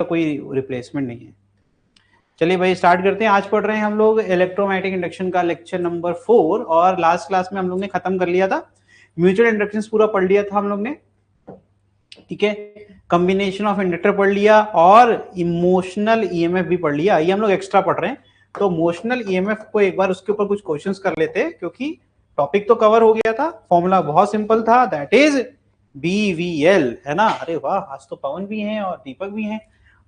कोई रिप्लेसमेंट नहीं है। चलिए भाई स्टार्ट करते हैं। आज पढ़ रहे हैं हम लोग इलेक्ट्रोमैग्नेटिक इंडक्शन का लेक्चर नंबर 4 और लास्ट क्लास में हम लोग ने खत्म कर लिया था, म्यूचुअल इंडक्शंस पूरा पढ़ लिया था हम लोग ने, ठीक है। कॉम्बिनेशन ऑफ इंडक्टर पढ़ लिया और इमोशनल ईएमएफ भी पढ़ लिया। ये हम लोग एक्स्ट्रा पढ़ रहे हैं, तो इमोशनल ईएमएफ को एक बार उसके ऊपर कुछ क्वेश्चंस कर लेते हैं, क्योंकि टॉपिक तो कवर हो गया था, फॉर्मूला बहुत सिंपल था, दैट इज बीवीएल, है ना। अरे वाह, आज तो पवन भी हैं और दीपक भी हैं।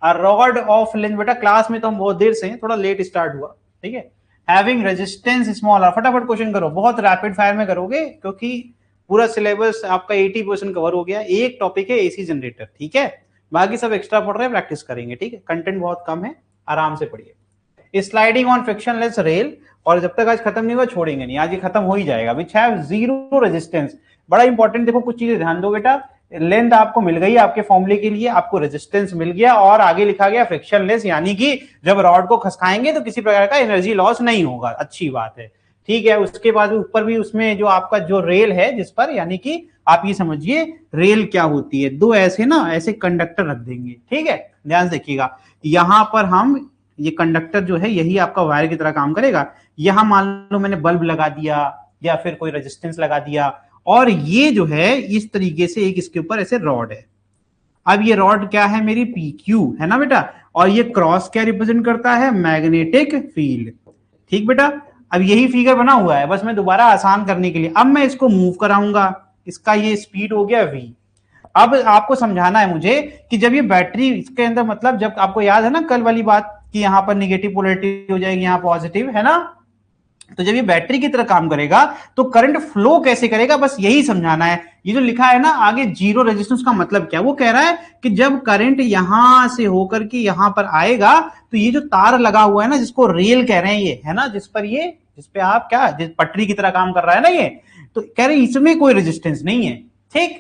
अ रॉड ऑफ लेंथ, बेटा क्लास में तो हम बहुत देर से हैं, थोड़ा लेट स्टार्ट हुआ, ठीक है। हैविंग रेजिस्टेंस स्मॉल आर, फटाफट क्वेश्चन करो, बहुत रैपिड फायर में करोगे क्योंकि पूरा सिलेबस आपका 80% कवर हो गया। एक टॉपिक है एसी जनरेटर, ठीक है, बाकी सब एक्स्ट्रा पढ़ रहे हैं, प्रैक्टिस करेंगे, ठीक है। कंटेंट बहुत कम है, आराम से पढ़िए। स्लाइडिंग ऑन फ्रिक्शनलेस रेल, और जब तक आज खत्म नहीं हुआ छोड़ेंगे नहीं, आज ये खत्म हो ही जाएगा। विच हैव जीरो रेजिस्टेंस, बड़ा इंपॉर्टेंट, देखो कुछ चीजें ध्यान दो बेटा। लेंथ आपको मिल गई आपके फॉर्मूले के लिए, आपको रेजिस्टेंस मिल गया और आगे लिखा गया फ्रिक्शनलेस, यानी कि जब रॉड को खसकाएंगे तो किसी प्रकार का एनर्जी लॉस नहीं होगा, अच्छी बात है, ठीक है। उसके बाद ऊपर भी उसमें जो आपका जो रेल है जिस पर, यानी कि आप ये समझिए रेल क्या होती है, दो ऐसे ना ऐसे कंडक्टर रख देंगे, ठीक है। ध्यान से देखिएगा, यहां पर हम ये कंडक्टर जो है यही आपका वायर की तरह काम करेगा। यहां मान लो मैंने बल्ब लगा दिया या फिर कोई रेजिस्टेंस लगा दिया, और ये जो है इस तरीके से एक इसके ऊपर ऐसे रॉड है। अब ये रॉड क्या है, मेरी PQ है ना बेटा, और ये क्रॉस क्या रिप्रेजेंट करता है, मैग्नेटिक फील्ड, ठीक बेटा। अब यही फिगर बना हुआ है, बस मैं दोबारा आसान करने के लिए अब मैं इसको मूव कराऊंगा, इसका ये स्पीड हो गया v। अब आपको समझाना है मुझे कि जब ये बैटरी इसके अंदर, मतलब जब आपको याद है ना कल वाली बात कि यहां पर निगेटिव पोलैरिटी हो जाएगी, यहां पॉजिटिव, है ना। तो जब ये बैटरी की तरह काम करेगा तो करंट फ्लो कैसे करेगा, बस यही समझाना है। ये जो लिखा है ना आगे जीरो रेजिस्टेंस का मतलब क्या, वो कह रहा है कि जब करंट यहां से होकर के यहां पर आएगा तो ये जो तार लगा हुआ है ना, जिसको रेल कह रहे हैं ये, है ना, जिस पे आप क्या, जिस पटरी की तरह काम कर रहा है ना ये, तो कह रहे हैं इसमें कोई रेजिस्टेंस नहीं है, ठीक।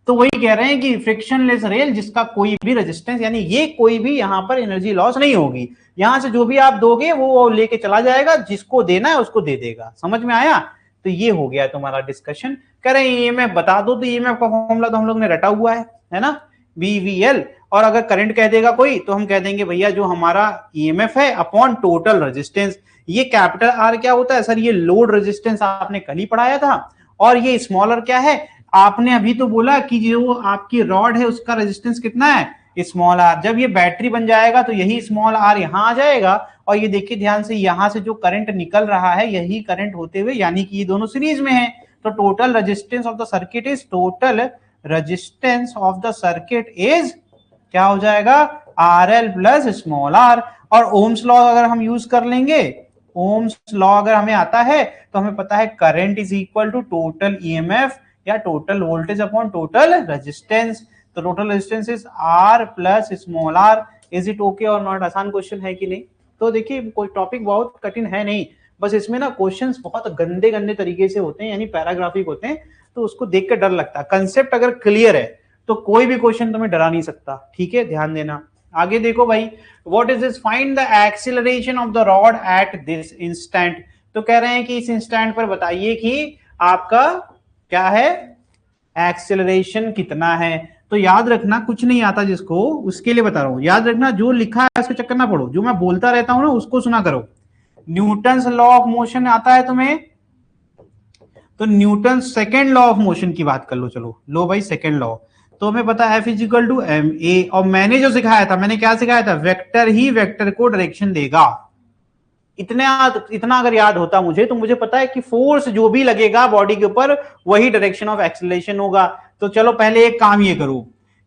तो वही कह रहे हैं कि फ्रिक्शनलेस रेल जिसका कोई भी रेजिस्टेंस, यानी ये कोई भी यहां पर एनर्जी लॉस नहीं होगी, यहां से जो भी आप दोगे वो लेके चला जाएगा, जिसको देना है उसको दे देगा। समझ में आया? तो ये हो गया तुम्हारा डिस्कशन। कह रहे हैं ईएमएफ बता दो, तो ईएमएफ का फॉर्मूला तो हम लोग ने रटा हुआ है ना, बीवीएल। और अगर करंट कह देगा कोई तो हम कह देंगे भैया जो हमारा ईएमएफ है अपॉन टोटल रेजिस्टेंस। ये कैपिटल आर क्या होता है सर, ये लोड रेजिस्टेंस आपने कल ही पढ़ाया था। और ये स्मॉलर क्या है, आपने अभी तो बोला कि जो आपकी रॉड है उसका रेजिस्टेंस कितना है, स्मॉल आर। जब ये बैटरी बन जाएगा तो यही स्मॉल आर यहां आ जाएगा, और ये देखिए ध्यान से, यहां से जो करंट निकल रहा है यही करंट होते हुए, यानी कि ये दोनों सीरीज में है। तो total resistance of the circuit is, total resistance of the circuit is क्या हो जाएगा, RL प्लस स्मॉल आर। और ओम्स लॉ अगर हम यूज कर लेंगे, ओम्स लॉ अगर हमें आता है तो हमें पता है current is equal to total EMF या total voltage upon total resistance. तो total resistance is R plus small r. Is it okay or not? आसान क्वेश्चन है कि नहीं? तो देखिए कोई टॉपिक बहुत कठिन है नहीं, बस इसमें ना क्वेश्चंस बहुत गंदे गंदे तरीके से होते हैं, यानी पैराग्राफिक होते हैं, तो उसको देख के डर लगता है। कंसेप्ट अगर क्लियर है तो कोई भी क्वेश्चन तुम्हें डरा नहीं सकता, ठीक है, ध्यान देना। आगे देखो भाई, what is this, find the acceleration of the rod at this instant. तो कह रहे हैं कि इस इंस्टेंट पर बताइए कि आपका क्या है, एक्सेलरेशन कितना है। तो याद रखना, कुछ नहीं आता जिसको, उसके लिए बता रहा हूं, याद रखना जो लिखा है उसके चक्कर ना पड़ो, जो मैं बोलता रहता हूं ना उसको सुना करो। न्यूटन्स लॉ ऑफ मोशन आता है तुम्हें, तो Newton second law of motion की बात कर लो। चलो लो भाई, सेकेंड लॉ तो हमें पता है F इजिकल टू ma, और मैंने जो सिखाया था, मैंने क्या सिखाया था, वेक्टर ही वेक्टर को डायरेक्शन देगा। इतना अगर याद होता मुझे, तो मुझे पता है कि फोर्स जो भी लगेगा बॉडी के ऊपर वही डायरेक्शन ऑफ एक्सेलरेशन होगा। तो चलो पहले एक काम ये करो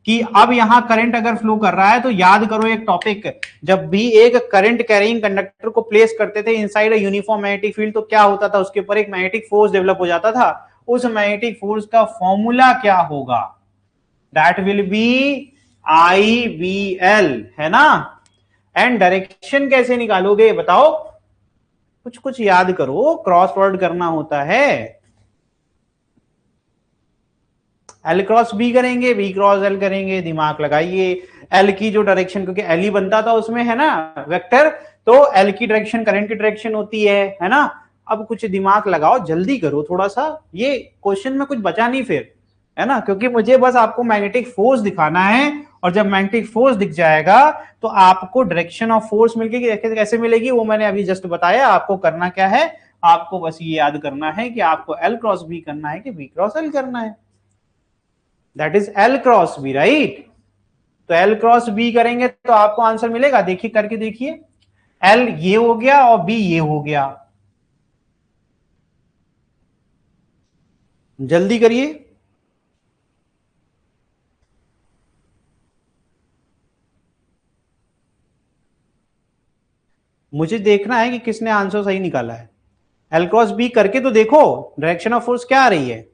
कि अब यहां करंट अगर फ्लो कर रहा है तो याद करो एक टॉपिक, जब भी एक करंट कैरिंग कंडक्टर को प्लेस करते थे inside a uniform magnetic field, तो क्या होता था, उसके ऊपर एक मैग्नेटिक फोर्स डेवलप हो जाता था। उस मैग्नेटिक फोर्स का फॉर्मूला क्या होगा, दैट विल बी IVL, है ना। एंड डायरेक्शन कैसे निकालोगे बताओ, कुछ याद करो, क्रॉस वर्ड करना होता है। L क्रॉस B करेंगे, B क्रॉस L करेंगे, दिमाग लगाइए। L की जो डायरेक्शन, क्योंकि L ही बनता था उसमें, है ना, वेक्टर, तो L की डायरेक्शन करंट की डायरेक्शन होती है ना। अब कुछ दिमाग लगाओ, जल्दी करो थोड़ा सा, ये क्वेश्चन में कुछ बचा नहीं फिर, है ना, क्योंकि मुझे बस आपको मैग्नेटिक फोर्स दिखाना है और जब मैग्नेटिक फोर्स दिख जाएगा तो आपको डायरेक्शन ऑफ फोर्स मिलेगी। कैसे मिलेगी वो मैंने अभी जस्ट बताया। आपको करना क्या है, आपको बस ये याद करना है कि आपको एल क्रॉस बी करना है कि बी क्रॉस एल करना है। That is l cross b, right. तो एल क्रॉस बी करेंगे तो आपको आंसर मिलेगा। देखिए करके देखिए, एल ये हो गया और बी ये हो गया। जल्दी करिए। मुझे देखना है कि किसने आंसर सही निकाला है। एल क्रॉस बी करके तो देखो डायरेक्शन ऑफ फोर्स क्या आ रही है।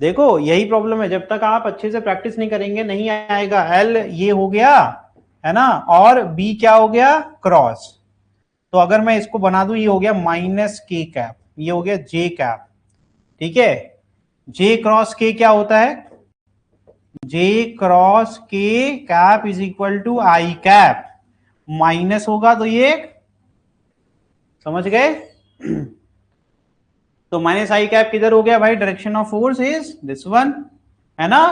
देखो यही प्रॉब्लम है, जब तक आप अच्छे से प्रैक्टिस नहीं करेंगे नहीं आएगा। एल ये हो गया है ना, और बी क्या हो गया, क्रॉस। तो अगर मैं इसको बना दूं, ये हो गया माइनस के कैप, ये हो गया जे कैप। ठीक है, जे क्रॉस के क्या होता है, j cross k cap is equal to i cap. Minus होगा तो ये, समझ गए। तो माइनस आई कैप किधर हो गया भाई, direction of force is this one, है ना।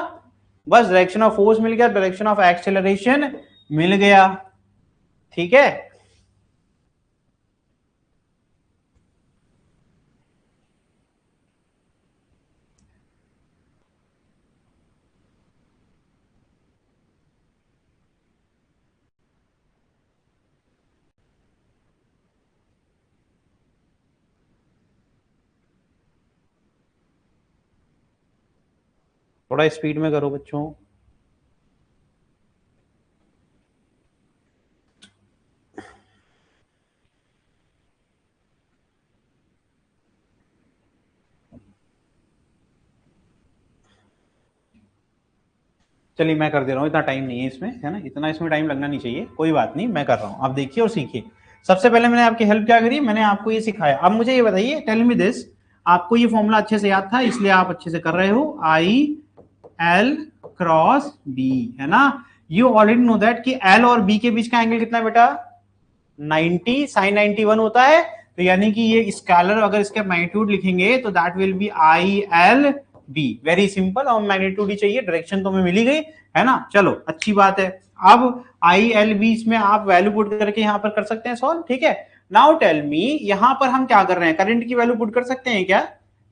बस डायरेक्शन ऑफ फोर्स मिल गया, डायरेक्शन ऑफ एक्सेलरेशन मिल गया। ठीक है, थोड़ा स्पीड में करो बच्चों। चलिए मैं कर दे रहा हूँ, इतना टाइम नहीं है इसमें, है ना, इतना इसमें टाइम लगना नहीं चाहिए, कोई बात नहीं, मैं कर रहा हूँ। आप देखिए और सीखिए। सबसे पहले मैंने आपकी हेल्प क्या करी, मैंने आपको ये सिखाया। अब मुझे ये बताइए, टेल मी दिस, आपको ये फॉर्मूला अच्छे से याद था इसलिए आप अच्छे से कर रहे हो, आई एल क्रॉस बी, है ना। यू ऑलरेडी नो दैट कि एल और बी के बीच का एंगल कितना है बेटा, 90 साइन 91 होता है। तो यानी कि ये स्केलर अगर इसके मैग्नीट्यूड लिखेंगे तो that will be i l b, very simple. और मैग्नीट्यूड ही चाहिए, डायरेक्शन तो हमें मिली गई, है ना। चलो अच्छी बात है। अब आई एल बी इसमें आप वैल्यू पुट करके यहां पर कर सकते हैं सॉल्व। ठीक है, नाउ टेल मी, यहां पर हम क्या कर रहे हैं, करंट की वैल्यू पुट कर सकते हैं क्या,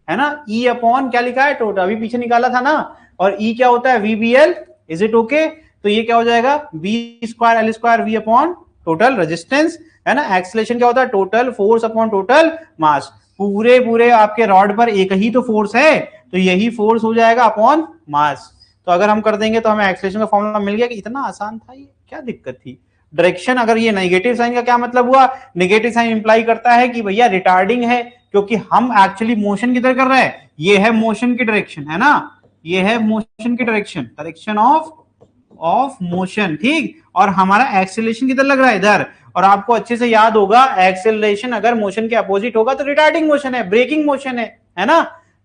है ना। ई अपॉन क्या लिखा है, टोटल, अभी पीछे निकाला था ना, और ई क्या होता है, v b l, is it okay. तो ये क्या हो जाएगा, b square l square v upon total resistance, है ना। एक्सेलरेशन क्या होता है, total force upon total mass. पूरे पूरे आपके रॉड पर एक ही तो फोर्स है, तो यही फोर्स हो जाएगा अपॉन मास। तो अगर हम कर देंगे तो हमें एक्सेलरेशन का फॉर्मूला मिल गया। कि इतना आसान था ये, क्या दिक्कत थी। डायरेक्शन, अगर ये नेगेटिव साइन का क्या मतलब हुआ, नेगेटिव साइन इंप्लाई करता है कि भैया रिटार्डिंग है, क्योंकि हम एक्चुअली मोशन किधर कर रहे हैं, ये है मोशन की डायरेक्शन, है ना, ये है मोशन की डायरेक्शन, डायरेक्शन ऑफ मोशन, ठीक। और हमारा एक्सेलरेशन किधर लग रहा है, इधर। और आपको अच्छे से याद होगा, एक्सेलरेशन अगर मोशन के अपोजिट होगा तो रिटार्डिंग मोशन है, ब्रेकिंग मोशन है ना।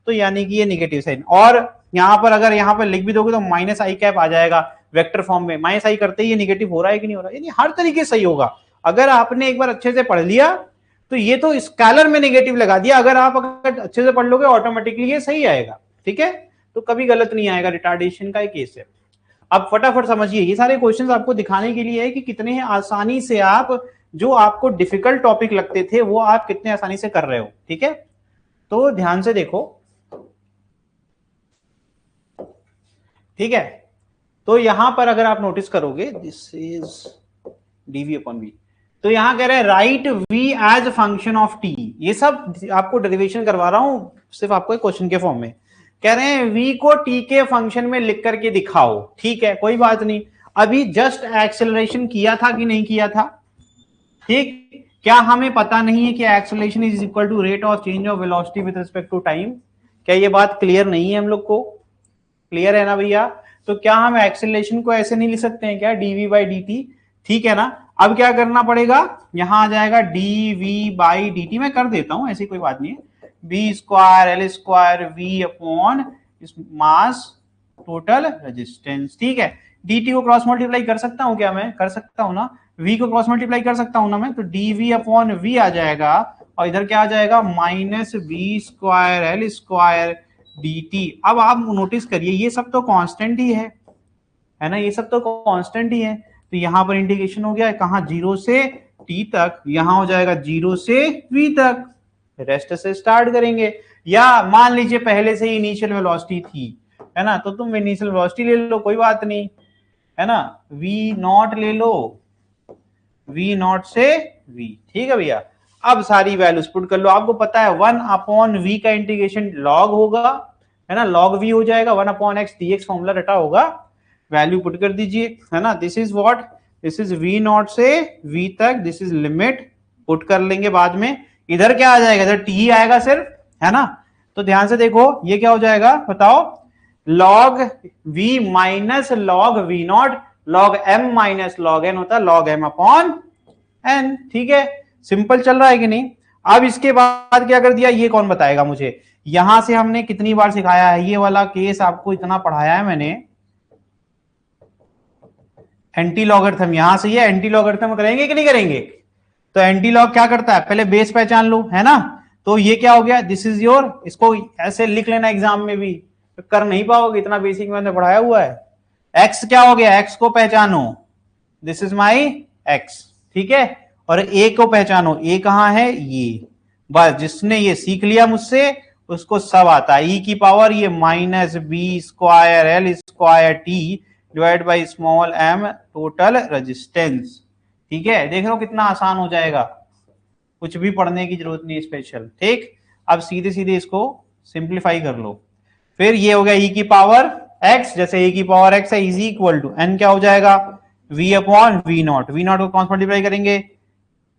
तो यानी कि ये नेगेटिव साइन। और यहां पर अगर यहां पर लिख भी दोगे तो माइनस आई कैप आ जाएगा वेक्टर फॉर्म में। माइनस आई करते ही ये नेगेटिव हो रहा है कि नहीं हो रहा है, यानी हर तरीके से सही होगा। अगर आपने एक बार अच्छे से पढ़ लिया तो ये तो स्केलर में नेगेटिव लगा दिया, अगर आप अगर अच्छे से पढ़ लोगे ऑटोमेटिकली ये सही आएगा। ठीक है, तो कभी गलत नहीं आएगा, रिटार्डेशन का एक केस है। अब फटाफट समझिए, ये सारे क्वेश्चंस आपको दिखाने के लिए है कि कितने आसानी से आप जो आपको डिफिकल्ट टॉपिक लगते थे वो आप कितने आसानी से कर रहे हो। ठीक है, तो ध्यान से देखो। ठीक है, तो यहां पर अगर आप नोटिस करोगे, this is d v upon v, तो यहां कह रहे हैं right v as function of t. ये सब आपको डेरिवेशन करवा रहा हूं सिर्फ आपको क्वेश्चन के फॉर्म में। कह रहे हैं वी को टी के फंक्शन में लिख करके दिखाओ। ठीक है, कोई बात नहीं, अभी जस्ट एक्सेलरेशन किया था कि नहीं किया था, ठीक। क्या हमें पता नहीं है कि acceleration is equal to rate of change of velocity with respect to time. क्या ये बात क्लियर नहीं है हम लोग को, क्लियर है ना भैया। तो क्या हम एक्सेलरेशन को ऐसे नहीं लिख सकते हैं क्या, डीवी बाई डी टी, ठीक है ना। अब क्या करना पड़ेगा, यहां आ जाएगा डीवी बाई डी टी, मैं कर देता हूं, ऐसी कोई बात नहीं है। B square l square v upon mass total resistance, ठीक है। dt को क्रॉस मल्टीप्लाई कर सकता हूं क्या, मैं कर सकता हूं ना, v को क्रॉस मल्टीप्लाई कर सकता हूं ना मैं, तो dv अपॉन v आ जाएगा, और इधर क्या आ जाएगा, minus b square l square dt। अब आप नोटिस करिए ये सब तो कांस्टेंट ही है, है ना, ये सब तो कांस्टेंट ही है। तो यहाँ पर इंटीग्रेशन हो गया कहाँ, 0 से t तक, यहाँ हो जाएगा 0 से v तक, रेस्ट से स्टार्ट करेंगे। या मान लीजिए पहले से ही इनिशियल वेलोसिटी थी, है ना, तो तुम इनिशियल वेलोसिटी ले लो, कोई बात नहीं, है ना, v नॉट ले लो, v नॉट से v, ठीक है भैया। अब सारी वैल्यूज पुट कर लो, आपको पता है 1/v का इंटीग्रेशन log होगा, है ना, log v हो जाएगा, 1/x dx फॉर्मूला रटा होगा, वैल्यू पुट कर दीजिए, है ना, this is what, this is v not से v तक, दिस इज लिमिट, पुट कर लेंगे बाद में। इधर क्या आ जाएगा, इधर t ही आएगा सिर्फ, है ना। तो ध्यान से देखो ये क्या हो जाएगा बताओ, log v minus log v not, log m minus log n होता है log m अपॉन n, ठीक है, सिंपल चल रहा है कि नहीं। अब इसके बाद क्या कर दिया, ये कौन बताएगा मुझे, यहां से हमने कितनी बार सिखाया है, ये वाला केस आपको इतना पढ़ाया है मैंने, एंटी लॉगरिथम, यहां से ये एंटी लॉगरिथम करेंगे कि नहीं करेंगे। तो एंटी लॉग क्या करता है, पहले बेस पहचान लो, है ना। तो ये क्या हो गया, दिस इज योर, इसको ऐसे लिख लेना एग्जाम में भी, तो कर नहीं पाओगे, इतना बेसिक मैंने पढ़ाया हुआ है। एक्स क्या हो गया, एक्स को पहचानो, दिस इज माई एक्स, ठीक है, और ए को पहचानो, ए कहां है, ये, बस जिसने ये सीख लिया मुझसे उसको सब आता है। ई की पावर ये minus b square l square t divide by small m total resistance, ठीक है, देख रहे हो कितना आसान हो जाएगा, कुछ भी पढ़ने की जरूरत नहीं स्पेशल, ठीक। अब सीधे सीधे इसको सिंप्लीफाई कर लो, फिर ये हो गया ई की पावर एक्स, जैसे ए की पावर एक्स है, इज इक्वल टू एन क्या हो जाएगा, v upon v naught, v naught को कौन मल्टीप्लाई करेंगे,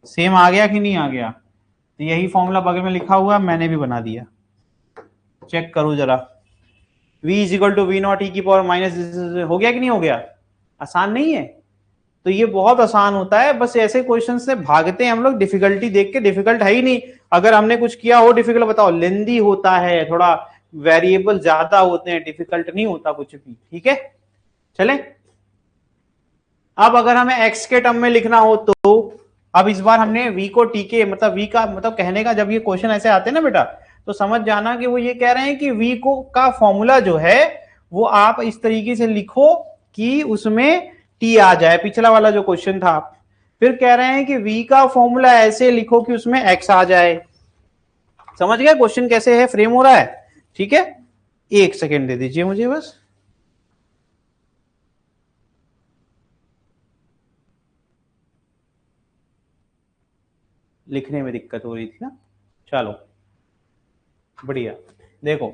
सेम आ गया कि नहीं आ गया। तो यही फॉर्मूला बगल में लिखा हुआ मैंने भी बना दिया, चेक करो जरा, v is equal to v naught e की पावर माइनस, हो गया कि नहीं हो गया, आसान नहीं है। तो ये बहुत आसान होता है, बस ऐसे क्वेश्चन से भागते हैं हम लोग, डिफिकल्टी देख के, डिफिकल्ट है ही नहीं। अगर हमने कुछ किया हो डिफिकल्ट बताओ, लेंदी होता है थोड़ा, वेरिएबल ज्यादा होते हैं, डिफिकल्ट नहीं होता कुछ भी, ठीक है। चले अब अगर हमें x के टर्म में लिखना हो तो अब इस बार हमने v को t के मतलब v का मतलब कहने का, जब ये क्वेश्चन ऐसे आते हैं ना बेटा, तो समझ जाना कि वो ये कह रहे हैं कि v को का फॉर्मूला जो है वो आप इस तरीके से लिखो कि उसमें t आ जाए, पिछला वाला जो क्वेश्चन था। फिर कह रहे हैं कि v का फॉर्मूला ऐसे लिखो कि उसमें x आ जाए। समझ गए क्वेश्चन कैसे है, फ्रेम हो रहा है, ठीक है। एक सेकेंड दे दीजिए मुझे बस, लिखने में दिक्कत हो रही थी ना, चलो बढ़िया। देखो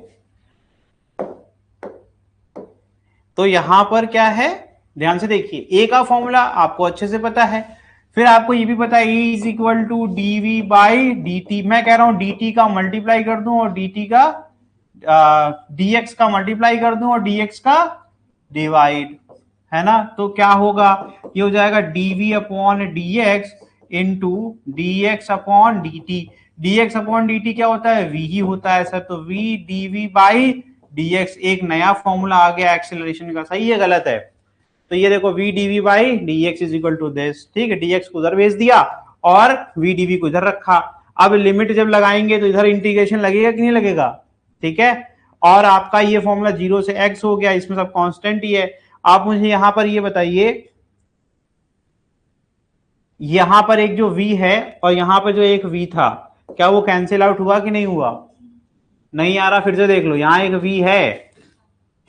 तो यहां पर क्या है, ध्यान से देखिए, ए का फॉर्मूला आपको अच्छे से पता है, फिर आपको ये भी पता है E is equal to d v by D t, मैं कह रहा हूं डी टी का मल्टीप्लाई कर दूं और डी टी का dx का मल्टीप्लाई कर दूं और dx का डिवाइड, है ना। तो क्या होगा, ये हो जाएगा dv upon dx into dx upon dt, dx upon dt क्या होता है, v ही होता है सर, तो v dv बाई dx, एक नया फॉर्मूला आ गया एक्सेलरेशन का, सही है गलत है। तो ये देखो v dv by dx is equal to this, ठीक है, dx को उधर भेज दिया और v dv को इधर रखा। अब लिमिट जब लगाएंगे तो इधर इंटीग्रेशन लगेगा कि नहीं लगेगा, ठीक है। और आपका ये फॉर्मूला 0 से x हो गया, इसमें सब कांस्टेंट ही है। आप मुझे यहां पर ये बताइए, यहां पर एक जो v है और यहां पर जो एक v था, क्या वो कैंसिल आउट हुआ कि नहीं हुआ, नहीं आ रहा, फिर से देख लो, यहां एक v है,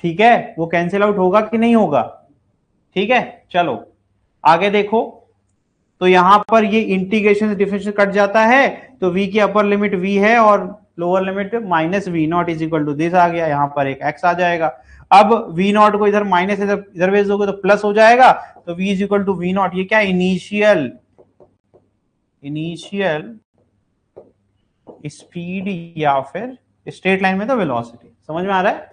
ठीक है, वो कैंसिल आउट होगा कि नहीं होगा, ठीक है। चलो आगे देखो, तो यहां पर ये इंटीग्रेशन से डिफरेंशियल कट जाता है, तो v की अपर लिमिट v है और lower limit minus v naught is equal to this आ गया, यहां पर एक x आ जाएगा। अब v नॉट को इधर माइनस इधर भेज दोगे तो प्लस हो जाएगा, तो v is equal to v naught, ये क्या इनिशियल स्पीड या फिर स्ट्रेट लाइन में तो वेलोसिटी, समझ में आ रहा है।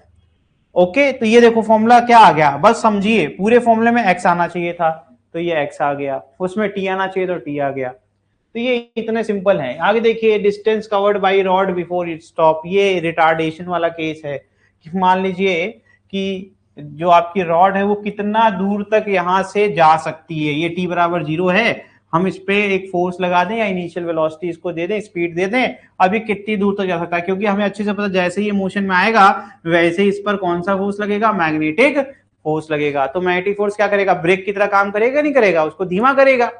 ओके, तो ये देखो फॉर्मूला क्या आ गया, बस समझिए, पूरे फॉर्मूले में x आना चाहिए था तो ये x आ गया, उसमें t आना चाहिए तो t आ गया। तो ये इतने सिंपल है। आगे देखिए, distance covered by rod before it stop, ये रिटार्डेशन वाला केस है कि मान लीजिए कि जो आपकी रॉड है वो कितना दूर तक यहां से जा सकती है, ये t बराबर 0 है, हम इस पे एक फोर्स लगा दें या इनिशियल वेलोसिटी इसको दे दें, स्पीड दे दें, अभी कितनी दूर तक जा सकता है, क्योंकि हमें अच्छे से पता जैसे ही मोशन में आएगा वैसे ही इस पर कौन सा फोर्स लगेगा, मैग्नेटिक फोर्स लगेगा। तो मैग्नेटिक फोर्स क्या करेगा, ब्रेक की तरह काम करेगा नहीं करेगा, उसको धीमा करेगा।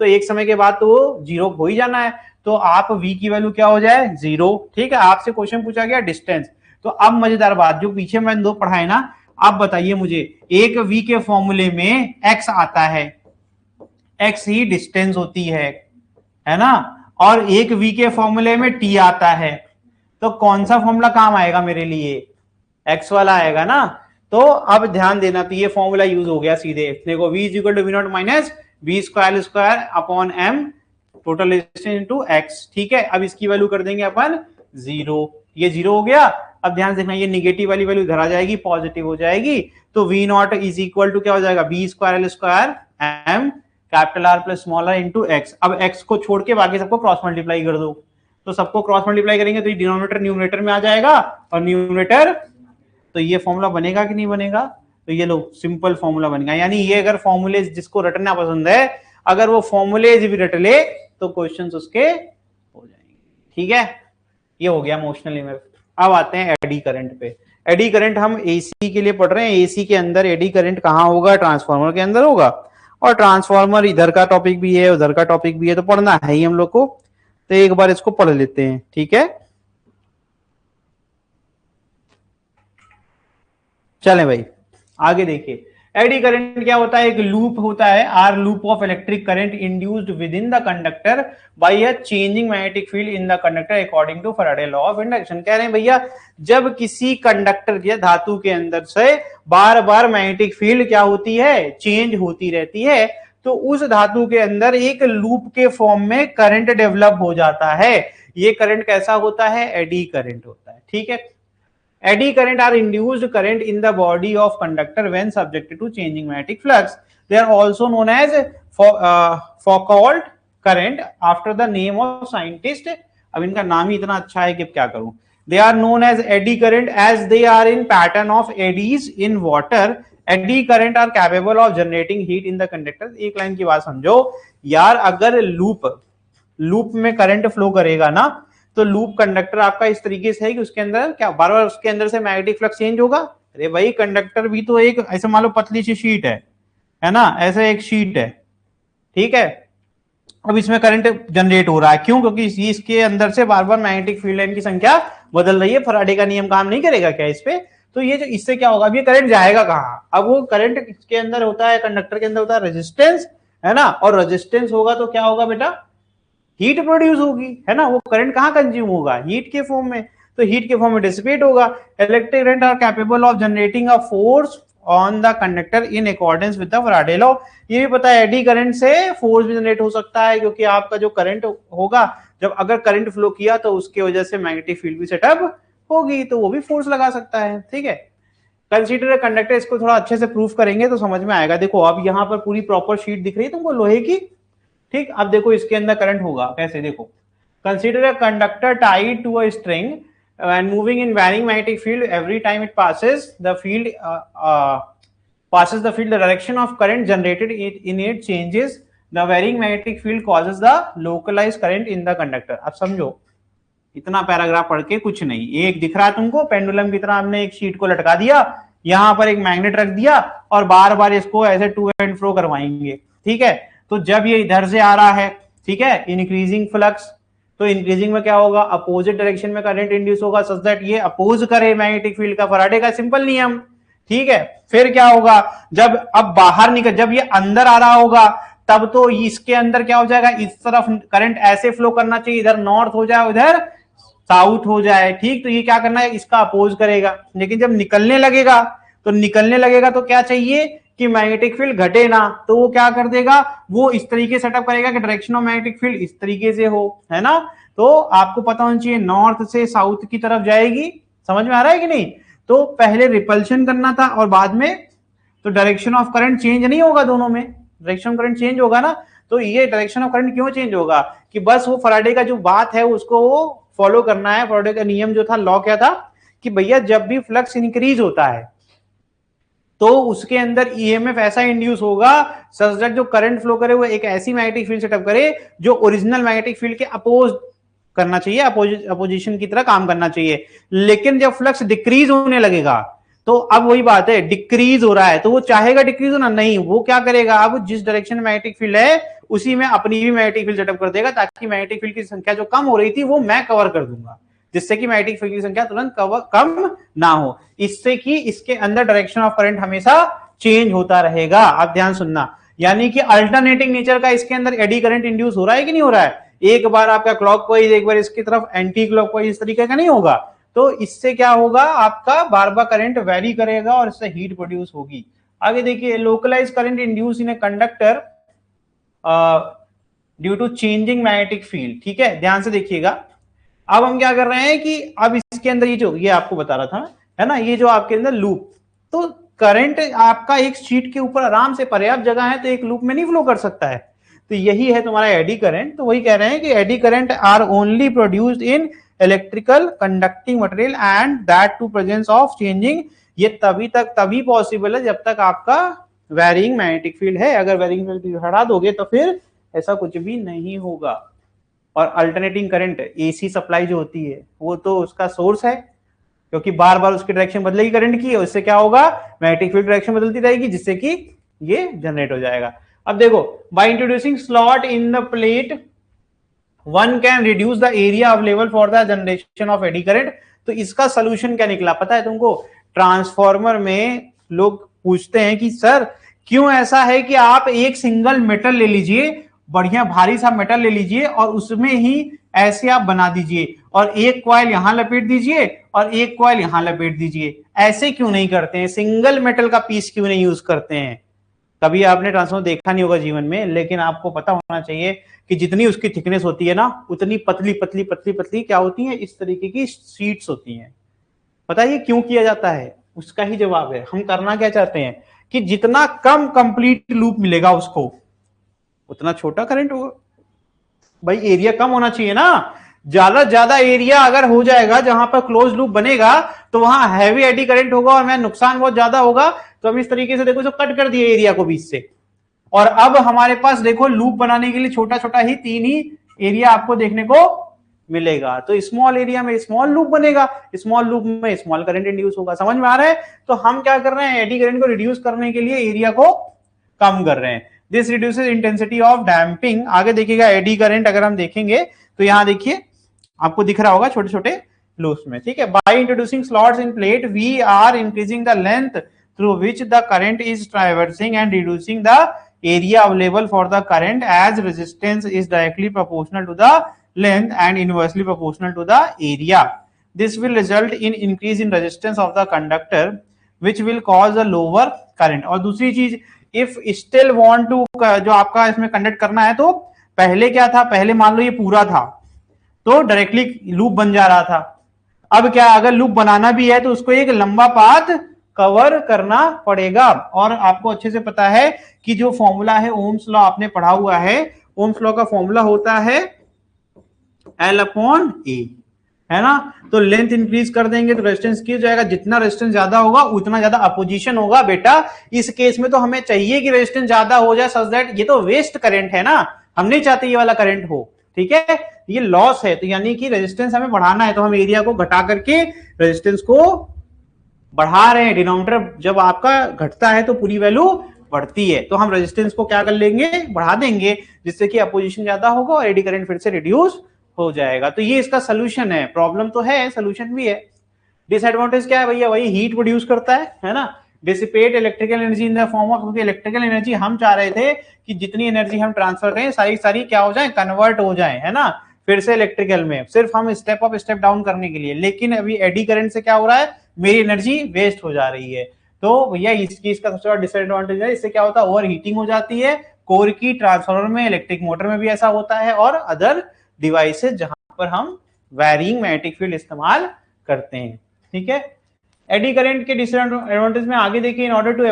तो एक समय के बाद तो वो जीरो हो ही जाना है। तो आप v की वैल्यू क्या हो जाए, जीरो। ठीक है, आपसे क्वेश्चन पूछा गया डिस्टेंस। तो अब मजेदार बात, जो पीछे मैंने दो पढ़ाए ना, आप बताइए मुझे, एक v के फॉर्मूले में x आता है, x ही डिस्टेंस होती है ना, और एक v के फॉर्मूले में t आता है, तो कौन सा फॉर्मूला काम आएगा मेरे लिए, x वाला आएगा ना। तो अब ध्यान देना, तो ये फॉर्मूला यूज हो गया सीधे, देखो v is equal to v naught minus v square square upon m total distance into x। ठीक है, अब इसकी वैल्यू कर देंगे अपन जीरो, ये जीरो हो गया। अब ध्यान देखना, ये निगेटिव वाली वैल्यू इधर आ जाएगी, पॉजिटिव हो जाएगी। तो v naught is equal to क्या हो जाएगा, v square square m capital R plus small r into x। अब x को छोड़ के बाकी सबको क्रॉस मल्टीप्लाई कर दो, तो सबको क्रॉस मल्टीप्लाई करेंगे तो ये डिनोमिनेटर न्यूमरेटर में आ जाएगा, और न्यूमरेटर, तो ये फॉर्मूला बनेगा कि नहीं बनेगा, तो ये लो सिंपल फॉर्मूला बन गया। यानी ये अगर फॉर्मूले जिसको रटना पसंद है, अगर वो फॉर्मूले भी रट ले तो क्वेश्चंस उसके हो जाएंगे। ठीक है, ये हो गया मोशनल इमेज। अब आते हैं एडी करंट पे। एडी करंट हम एसी के लिए पढ़ रहे हैं, एसी के अंदर एडी करंट कहां होगा, ट्रांसफार्मर के अंदर होगा, और ट्रांसफार्मर इधर का टॉपिक भी है उधर का टॉपिक भी है, तो पढ़ना है ही हम लोग को। तो एक बार इसको पढ़ लेते हैं, ठीक है। चलें भाई आगे देखिए, एडी करंट क्या होता है, एक लूप होता है, or loop of electric current induced within the conductor by a changing magnetic field in the conductor according to Faraday law of induction. कह रहे हैं भैया, जब किसी कंडक्टर के धातु के अंदर से बार बार मैग्नेटिक फील्ड क्या होती है, चेंज होती रहती है, तो उस धातु के अंदर एक लूप के फॉर्म में करंट डेवलप हो जाता है। ये करंट कैसा होता है, एडी करंट होता है। ठीक है, eddy current are induced current in the body of conductor when subjected to changing magnetic flux. They are also known as Foucault current after the name of scientist. अब इनका नाम ही इतना अच्छा है कि क्या करूं। They are known as eddy current as they are in pattern of eddies in water. Eddy current are capable of generating heat in the conductor. एक लाइन की बात समझो यार, अगर लूप में करंट फ्लो करेगा ना, तो लूप कंडक्टर आपका इस तरीके से है कि उसके अंदर क्या बार बार उसके अंदर से मैग्नेटिक फ्लक्स चेंज होगा। अरे भाई, कंडक्टर भी तो एक ऐसे मान लो पतली सी शीट है ना, ऐसे एक शीट है, ठीक है। अब इसमें करंट जनरेट हो रहा है, क्यों, क्योंकि इसके अंदर से बार बार मैग्नेटिक फील्ड लाइन की संख्या बदल रही है। फैराडे का नियम काम नहीं करेगा क्या इस पे, तो ये जो इससे क्या होगा, अब ये करंट जाएगा कहाँ, अब वो करंट के अंदर होता है, कंडक्टर के अंदर होता है रेजिस्टेंस, है ना, और रेजिस्टेंस होगा तो क्या होगा बेटा, हीट प्रोड्यूस होगी, है ना। वो करंट कहां कंज्यूम होगा, हीट के फॉर्म में, तो हीट के फॉर्म में डिसिपेट होगा। Electric current are capable of generating a force on the conductor in accordance with the Faraday law. ये भी पता है, एडी करंट से फोर्स भी जनरेट हो सकता है, क्योंकि आपका जो करंट होगा, जब अगर करंट फ्लो किया तो उसकी वजह से मैग्नेटिक फील्ड भी सेटअप होगी, तो वो भी फोर्स लगा सकता है। ठीक है, कंसीडर कंडक्टर, इसको थोड़ा अच्छे से प्रूफ करेंगे तो समझ में आएगा। देखो अब यहाँ पर पूरी प्रॉपर शीट दिख रही है तुमको लोहे की, ठीक। अब देखो इसके अंदर करंट होगा कैसे, देखो, consider a conductor tied to a string and moving in varying magnetic field every time it passes the field the direction of current generated in it changes. The varying magnetic field causes the localized current in the conductor. अब समझो, इतना paragraph पढ़ के कुछ नहीं, एक दिख रहा है तुमको, पेंडुलम की तरह हमने एक शीट को लटका दिया, यहां पर एक मैग्नेट रख दिया और बार बार इसको ऐसे टू एंड फ्रो करवाएंगे। ठीक है, तो जब ये इधर से आ रहा है, ठीक है, इंक्रीजिंग फ्लक्स, तो इंक्रीजिंग में क्या होगा, अपोजिट डायरेक्शन में करंट इंड्यूस होगा सच दैट ये अपोज करे मैग्नेटिक फील्ड का, फैराडे का सिंपल नियम। ठीक है, फिर क्या होगा, जब अब बाहर निकल, जब ये अंदर आ रहा होगा, तब तो इसके अंदर क्या हो जाएगा, इस तरफ करंट ऐसे फ्लो करना चाहिए, इधर नॉर्थ हो जाए उधर साउथ हो जाए। ठीक, तो ये क्या करना है, इसका अपोज करेगा। लेकिन जब निकलने लगेगा तो क्या चाहिए कि मैग्नेटिक फील्ड घटे ना, तो वो क्या कर देगा, वो इस तरीके सेटअप करेगा कि डायरेक्शन ऑफ मैग्नेटिक फील्ड इस तरीके से हो, है ना। तो आपको पता होना चाहिए नॉर्थ से साउथ की तरफ जाएगी, समझ में आ रहा है कि नहीं। तो पहले रिपल्शन करना था और बाद में, तो डायरेक्शन ऑफ करंट चेंज नहीं होगा, दोनों में डायरेक्शन ऑफ करंट चेंज होगा ना। तो ये डायरेक्शन ऑफ करंट क्यों चेंज होगा, कि बस वो फैराडे का जो बात है उसको वो फॉलो करना है। फैराडे का नियम जो था, लॉ क्या था, कि भैया जब भी फ्लक्स इंक्रीज होता है तो उसके अंदर ईएमएफ ऐसा इंड्यूस होगा सच दैट जो करंट फ्लो करे वो एक ऐसी मैग्नेटिक फील्ड सेटअप करे जो ओरिजिनल मैग्नेटिक फील्ड के अपोज करना चाहिए, अपोजिशन की तरह काम करना चाहिए। लेकिन जब फ्लक्स डिक्रीज होने लगेगा तो अब वही बात है, डिक्रीज हो रहा है तो वो चाहेगा डिक्रीज होना, नहीं, वो क्या करेगा, अब जिस डायरेक्शन में मैग्नेटिक फील्ड है उसी में अपनी भी मैग्नेटिक फील्ड सेटअप कर देगा, ताकि मैग्नेटिक फील्ड की संख्या जो कम हो रही थी वो मैं कवर कर दूंगा, जिससे कि मैग्नेटिक फील्ड की संख्या तुरंत कम ना हो, इससे कि इसके अंदर डायरेक्शन ऑफ करंट हमेशा चेंज होता रहेगा। अब ध्यान सुनना, यानी कि अल्टरनेटिंग नेचर का इसके अंदर एडी करंट इंड्यूस हो रहा है कि नहीं हो रहा है, एक बार आपका क्लॉकवाइज, एक बार इसकी तरफ एंटी क्लॉकवाइज, इस तरीके का नहीं होगा। तो इससे क्या होगा, आपका बार बार करंट वेरी करेगा और इससे हीट प्रोड्यूस होगी। आगे देखिए, localise current induce in a conductor due to changing magnetic field. ठीक है, ध्यान से देखिएगा। अब हम क्या कर रहे हैं कि अब इसके अंदर ये आपको बता रहा था, है ना, ये जो आपके अंदर लूप, तो करंट आपका एक शीट के ऊपर आराम से पर्याप्त जगह है तो एक लूप में नहीं फ्लो कर सकता है, तो यही है तुम्हारा एडी करंट। तो वही कह रहे हैं कि eddy current are only produced in electrical conducting material and that too presence of changing. ये तभी पॉसिबल है जब तक आपका वेरिंग मैग्नेटिक फील्ड है, अगर वेरिंग फील्ड हटा दोगे तो फिर ऐसा कुछ भी नहीं होगा। और अल्टरनेटिंग करंट एसी सप्लाई जो होती है वो तो उसका सोर्स है, क्योंकि बार बार उसकी डायरेक्शन बदलेगी करंट की, उससे क्या होगा, मैग्नेटिक फील्ड डायरेक्शन बदलती रहेगी, जिससे कि ये जनरेट हो जाएगा। अब देखो, by introducing slot in the plate one can reduce the area available for the generation of eddy current. तो इसका सोल्यूशन क्या निकला पता है तुमको, ट्रांसफॉर्मर में लोग पूछते हैं कि सर क्यों ऐसा है कि आप एक सिंगल मेटल ले लीजिए, बढ़िया भारी सा मेटल ले लीजिए और उसमें ही ऐसे आप बना दीजिए और एक कॉइल यहां लपेट दीजिए और एक कॉइल यहां लपेट दीजिए, ऐसे क्यों नहीं करते हैं, सिंगल मेटल का पीस क्यों नहीं यूज करते हैं। कभी आपने ट्रांसफॉर्मर देखा नहीं होगा जीवन में, लेकिन आपको पता होना चाहिए कि जितनी उसकी थिकनेस होती है ना, उतनी पतली पतली पतली पतली क्या होती है, इस तरीके की शीट्स होती हैं। पता है ये क्यों किया जाता है, उसका ही जवाब है, हम करना क्या चाहते हैं कि जितना कम कंप्लीट लूप मिलेगा उसको उतना छोटा करंट होगा। भाई एरिया कम होना चाहिए ना, ज्यादा एरिया अगर हो जाएगा जहां पर क्लोज लूप बनेगा तो वहां हैवी एडी करंट होगा और मैं नुकसान बहुत ज्यादा होगा। तो हम इस तरीके से देखो इसको कट कर दिए एरिया को बीच से, और अब हमारे पास देखो लूप बनाने के लिए छोटा छोटा ही 3 ही एरिया आपको देखने को मिलेगा। तो स्मॉल एरिया में स्मॉल लूप बनेगा, स्मॉल लूप में स्मॉल करंट इंड्यूस होगा। समझ में आ रहा है। तो हम क्या कर रहे हैं, एडी करंट को रिड्यूस करने के लिए एरिया को कम कर रहे हैं। This reduces intensity of damping. आगे देखिएगा एडी करंट अगर हम देखेंगे तो यहां देखिए आपको दिख रहा होगा छोटे छोटे लूप्स में, ठीक है। By introducing slots in plate we are increasing the length through which the current is traversing and reducing the area available for the current as resistance is directly proportional to the length and inversely proportional to the area. This will result in increase in resistance of the conductor which will cause a lower current. और दूसरी चीज, if still want to जो आपका इसमें conduct करना है, तो पहले क्या था, पहले मान लो ये पूरा था तो डायरेक्टली लूप बन जा रहा था। अब क्या, अगर लूप बनाना भी है तो उसको एक लंबा पाथ कवर करना पड़ेगा। और आपको अच्छे से पता है कि जो फॉर्मूला है ओम्स लॉ आपने पढ़ा हुआ है, ओम्स लॉ का फॉर्मूला होता है L/A, है ना। तो लेंथ इंक्रीज कर देंगे तो रेजिस्टेंस की हो जाएगा, जितना रेजिस्टेंस ज्यादा होगा उतना ज्यादा अपोजिशन होगा। बेटा इस केस में तो हमें चाहिए कि रेजिस्टेंस ज्यादा हो जाए सच दैट, ये तो वेस्ट करंट है ना, हम नहीं चाहते ये वाला करंट हो, ठीक है, ये लॉस है। तो यानी कि रेजिस्टेंस हमें बढ़ाना है तो हम एरिया को घटा करके रेजिस्टेंस को बढ़ा रहे हैं। डिनोमिनेटर जब आपका घटता है तो पूरी वैल्यू बढ़ती है, तो हम रेजिस्टेंस को क्या कर लेंगे, बढ़ा देंगे, जिससे कि अपोजिशन ज्यादा होगा और एडी करंट फिर से रिड्यूस हो जाएगा। तो ये इसका सोल्यूशन है। प्रॉब्लम तो है, सोल्यूशन भी है। डिसएडवांटेज क्या है भैया, वही हीट प्रोड्यूस करता है ना, dissipate electrical energy in the form of, क्योंकि इलेक्ट्रिकल एनर्जी हम चाह रहे थे कि जितनी एनर्जी हम ट्रांसफर करें सारी क्या हो जाए, कन्वर्ट हो जाए, है ना, फिर से इलेक्ट्रिकल में, सिर्फ हम स्टेप अप स्टेप डाउन करने के लिए। लेकिन अभी एडी करंट से क्या हो रहा है, मेरी एनर्जी वेस्ट हो जा रही है। तो भैया इस चीज का सबसे बड़ा डिसएडवांटेज है, इससे क्या होता है, ओवर हीटिंग हो जाती है कोर की, ट्रांसफार्मर में, इलेक्ट्रिक मोटर में भी ऐसा होता है, और अदर डिवाइसेस जहां पर हम वायरिंग मैग्नेटिक फील्ड इस्तेमाल करते हैं, ठीक है। एडी करंट के डिसएडवांटेज में आगे देखिए, in order to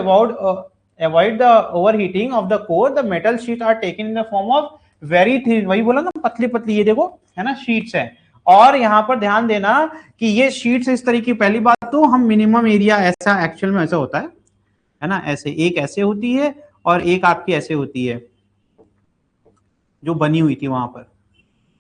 avoid the overheating of the core the metal sheet are taken in the form of very thin, वही बोला ना पतली पतली, ये देखो है ना शीट्स है। और यहां पर ध्यान देना कि ये शीट्स इस तरीके, पहली बात तो हम मिनिमम एरिया, ऐसा एक्चुअल में ऐसा होता है ना, ऐसे एक ऐसे होती है और एक आपकी ऐसे होती है जो बनी हुई थी वहां पर,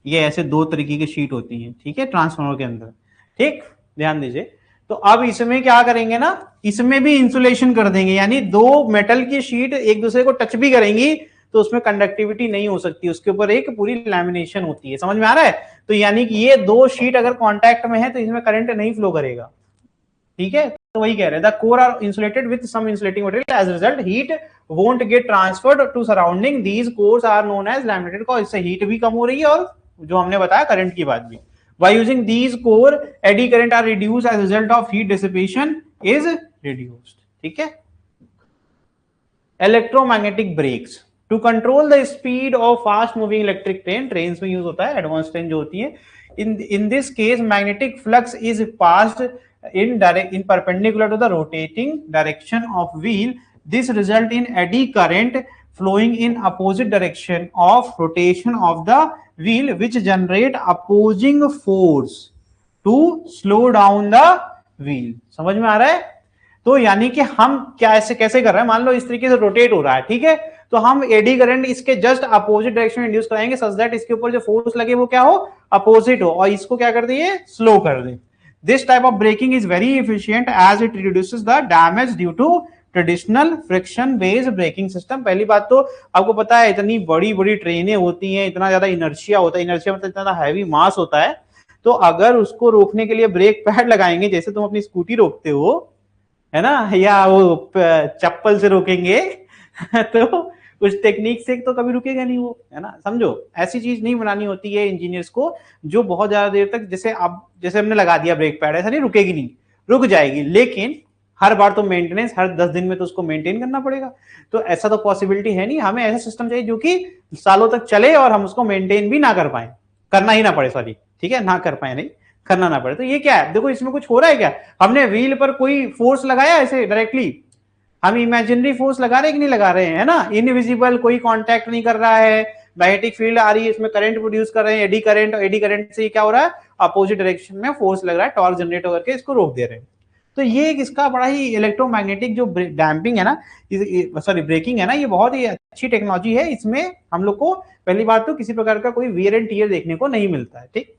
ये ऐसे दो तरीके की शीट होती हैं, ठीक है, ट्रांसफार्मर के अंदर, ठीक, ध्यान दीजिए। तो अब इसमें क्या करेंगे ना, इसमें भी इंसुलेशन कर देंगे, यानी दो मेटल की शीट एक दूसरे को टच भी करेंगी तो उसमें कंडक्टिविटी नहीं हो सकती, उसके ऊपर एक पूरी लैमिनेशन होती है। समझ में आ रहा है? तो यानी कि ये दो शीट अगर कांटेक्ट में है तो इसमें करंट नहीं फ्लो करेगा। ठीक है, तो वही कह रहे हैं, the core are insulated with some insulating material, as result heat won't get transferred to surrounding, these cores are known as laminated core. इससे हीट भी कम हो रही है और जो हमने बताया करंट की बात भी। By using these core, eddy current are reduced as a result of heat dissipation is reduced. ठीक है, electromagnetic brakes to control the speed of fast moving electric train, trains में यूज होता है, एडवांस ट्रेन जो होती है। in this case magnetic flux is passed in perpendicular to the rotating direction of wheel. This result in eddy current flowing in opposite direction of rotation of the wheel, which generate opposing force to slow down the wheel. समझ में आ रहा है? तो यानी कि हम क्या ऐसे कैसे कर रहे हैं, मान लो इस तरीके से रोटेट हो रहा है, ठीक है, तो हम एडी करंट इसके जस्ट अपोजिट डायरेक्शन में इंड्यूस कराएंगे सच दैट इसके ऊपर जो फोर्स लगे वो क्या हो, अपोजिट हो, और इसको क्या कर दिए, स्लो कर दे। This type of braking is very efficient as it reduces the damage due to traditional friction based braking system. पहली बात तो आपको पता है इतनी बड़ी बड़ी ट्रेनें होती हैं, इतना ज्यादा इनर्शिया होता है, इनर्शिया मतलब इतना हैवी मास होता है, तो अगर उसको रोकने के लिए ब्रेक पैड लगाएंगे, जैसे तुम अपनी स्कूटी रोकते हो है ना, या वो चप्पल से रोकेंगे तो उस टेक्निक से तो कभी रुकेगा नहीं वो, है ना। समझो, ऐसी चीज नहीं बनानी होती है इंजीनियर्स को जो बहुत ज्यादा देर तक, जैसे अब जैसे हमने लगा दिया ब्रेक पैड, ऐसा नहीं रुकेगी, नहीं रुक जाएगी, लेकिन हर बार तो मेंटेनेंस, हर 10 दिन में तो उसको मेंटेन करना पड़ेगा। तो ऐसा तो पॉसिबिलिटी है नहीं, हमें ऐसा सिस्टम चाहिए जो कि सालों तक चले और हम उसको मेंटेन भी ना कर पाए, करना ही ना पड़े, सॉरी, ठीक है, ना कर पाए, नहीं करना ना पड़े। तो ये क्या है, देखो इसमें कुछ हो रहा है क्या, हमने व्हील पर कोई फोर्स लगाया ऐसे डायरेक्टली, हम इमेजिनरी फोर्स लगा रहे हैं कि नहीं लगा रहे हैं, है ना, इनविजिबल, कोई कांटेक्ट नहीं कर रहा है, मैग्नेटिक फील्ड आ रही है, इसमें करंट प्रोड्यूस कर रहे हैं, एडी करंट, और एडी करंट से क्या हो रहा है, अपोजिट डायरेक्शन में फोर्स लग रहा है, टॉर्क जनरेट करके इसको रोक दे रहे हैं। तो ये इसका बड़ा ही इलेक्ट्रोमैग्नेटिक जो डैम्पिंग है ना, सॉरी ब्रेकिंग है ना, ये बहुत ही अच्छी टेक्नोलॉजी है। इसमें हम लोग को पहली बात तो किसी प्रकार का कोई वियर एंड टियर देखने को नहीं मिलता है, ठीक।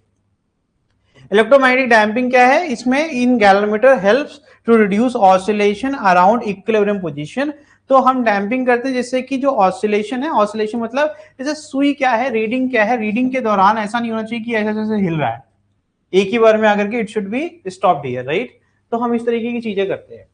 इलेक्ट्रोमैग्नेटिक डैम्पिंग क्या है, इसमें in galvanometer helps to reduce oscillation around equilibrium position. तो हम डैम्पिंग करते हैं जिससे कि जो ऑसिलेशन है, ऑसिलेशन मतलब जैसे सुई क्या है, रीडिंग क्या है, रीडिंग के दौरान ऐसा नहीं होना चाहिए कि ऐसे जैसे हिल रहा है एक ही बार में आकर के, it should be stopped here, right. तो हम इस तरीके की चीजें करते हैं।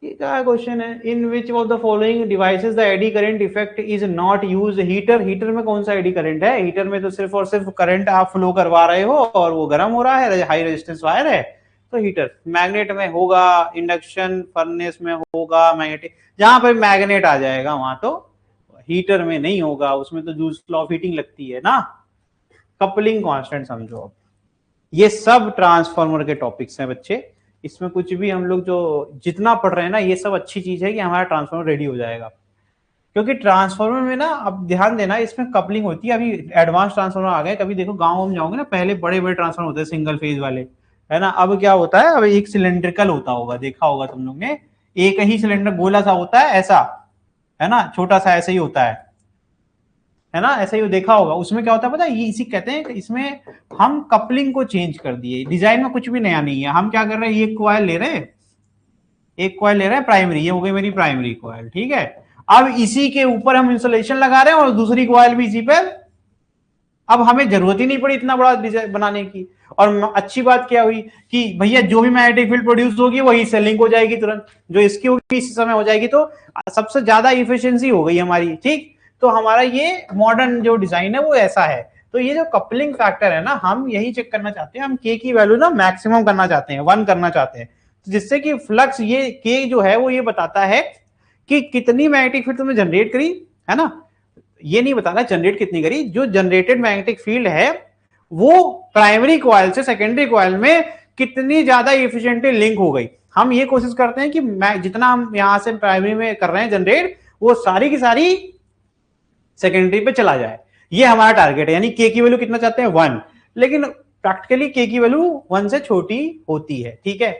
ये क्या क्वेश्चन है, in which of the following devices the eddy current effect is not use. Heater, heater में कौन सा एडी करंट है, हीटर में तो सिर्फ और सिर्फ करंट आप फ्लो करवा रहे हो और वो गर्म हो रहा है, हाई रेजिस्टेंस वायर है, तो हीटर। मैग्नेट में होगा, इंडक्शन फर्नेस में होगा, मैग्नेटिक, जहां पर मैग्नेट आ जाएगा वहां तो, हीटर में नहीं होगा, उसमें तो जूल्स लॉ ऑफ हीटिंग लगती है ना। कपलिंग कांस्टेंट समझो, ये सब ट्रांसफार्मर के टॉपिक्स हैं बच्चे, इसमें कुछ भी हम लोग जो जितना पढ़ रहे हैं ना, ये सब अच्छी चीज है कि हमारा ट्रांसफार्मर रेडी हो जाएगा, क्योंकि ट्रांसफार्मर में ना, अब ध्यान देना, इसमें कपलिंग होती है। अभी एडवांस ट्रांसफार्मर आ गए, कभी देखो गाँव में जाओगे ना, पहले बड़े बड़े ट्रांसफार्मर होते हैं सिंगल फेज वाले, है ना। अब क्या होता है, अब एक सिलेंड्रिकल होता होगा, देखा होगा तुम लोग ने, एक ही सिलेंडर गोला सा होता है ऐसा, है ना, छोटा सा ऐसे ही होता है ना, ऐसा ही देखा होगा। उसमें क्या होता है पता है, ये इसी कहते हैं कि इसमें हम कपलिंग को चेंज कर दिए, डिजाइन में कुछ भी नया नहीं है। हम क्या कर रहे हैं, एक कॉइल ले रहे हैं, एक कॉइल ले रहे हैं प्राइमरी, ये हो गई मेरी प्राइमरी कॉइल, ठीक है। अब इसी के ऊपर हम इंसुलेशन लगा रहे हैं और दूसरी कॉइल भी इसी पर, अब हमें जरूरत ही नहीं पड़ी इतना बड़ा डिजाइन बनाने की। और अच्छी बात क्या हुई कि भैया जो भी मैग्नेटिक फील्ड प्रोड्यूस होगी वही सेलिंग हो जाएगी तुरंत, जो इसकी होगी इसी समय हो जाएगी, तो सबसे ज्यादा इफिशियंसी हो गई हमारी, ठीक। तो हमारा ये मॉडर्न जो डिजाइन है वो ऐसा है। तो ये जो कपलिंग फैक्टर है ना, हम यही चेक करना चाहते हैं, हम के की वैल्यू ना मैक्सिमम करना चाहते हैं, 1 करना चाहते हैं, तो जिससे कि फ्लक्स, ये के जो है वो ये बताता है कि कितनी मैग्नेटिक फील्ड तुमने जनरेट करी, है ना। ये नहीं बताना जनरेट कितनी करी, जो जनरेटेड मैग्नेटिक फील्ड है वो प्राइमरी कॉइल से सेकेंडरी कॉइल में कितनी ज्यादा एफिशिएंटली लिंक हो गई। हम ये कोशिश करते हैं कि जितना हम यहां से प्राइमरी में कर रहे हैं जनरेट, वो सारी की सारी सेकेंडरी पे चला जाए, ये हमारा टारगेट है। यानी के की वैल्यू कितना चाहते हैं, 1, लेकिन प्रैक्टिकली के की वैल्यू 1 से छोटी होती है, ठीक है।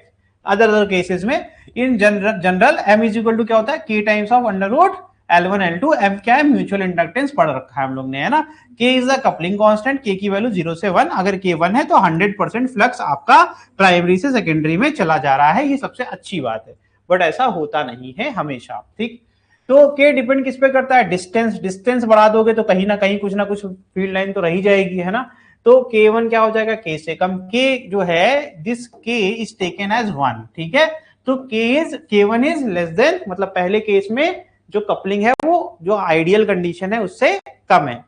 अदर केसेस में in general M is equal to क्या होता है, K times of under root L1 L2, M क्या है, म्यूचुअल इंडक्टेंस पढ़ रखा है हम लोग ने, है ना। K is the coupling constant, K की वैल्यू 0 से 1, अगर K 1 है तो 100% फ्लक्स आपका प्राइमरी से सेकेंडरी में चला जा रहा है, ये सबसे अच्छी बात है। बट ऐसा होता नहीं है हमेशा, ठीक। तो K डिपेंड किस पे करता है, डिस्टेंस, डिस्टेंस बढ़ा दोगे तो कहीं ना कहीं कुछ ना कुछ फील्ड लाइन तो रही जाएगी, है ना। तो K1 क्या हो जाएगा, K से कम। K जो है, this K is taken as 1, ठीक है। तो K1 इज लेस देन, मतलब पहले केस में जो कपलिंग है वो जो आइडियल कंडीशन है उससे कम है।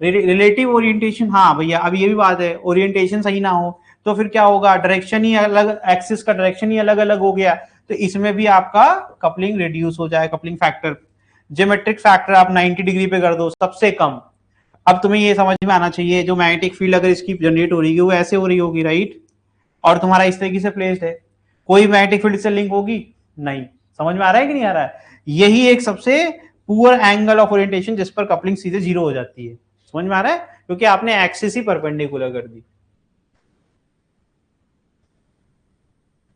रिलेटिव ओरिएंटेशन, हाँ भैया अब ये भी बात है, ओरिएंटेशन सही ना हो तो फिर क्या होगा, डायरेक्शन ही अलग, एक्सिस का डायरेक्शन ही अलग अलग हो गया, तो इसमें भी आपका कपलिंग रिड्यूस हो जाए। कपलिंग फैक्टर, ज्योमेट्रिक फैक्टर आप 90 डिग्री पे कर दो सबसे कम। अब तुम्हें ये समझ में आना चाहिए, जो मैग्नेटिक फील्ड अगर इसकी जनरेट हो रही है वो ऐसे हो रही होगी, राइट, और तुम्हारा इस तरीके से प्लेस्ड है, कोई मैग्नेटिक फील्ड से लिंक होगी नहीं। समझ में आ रहा है कि नहीं आ रहा है, यही एक सबसे पुअर एंगल ऑफ ओरिएंटेशन जिस पर कपलिंग सीधे जीरो हो जाती है। समझ में आ रहा है, क्योंकि आपने एक्सिस ही परपेंडिकुलर कर दी।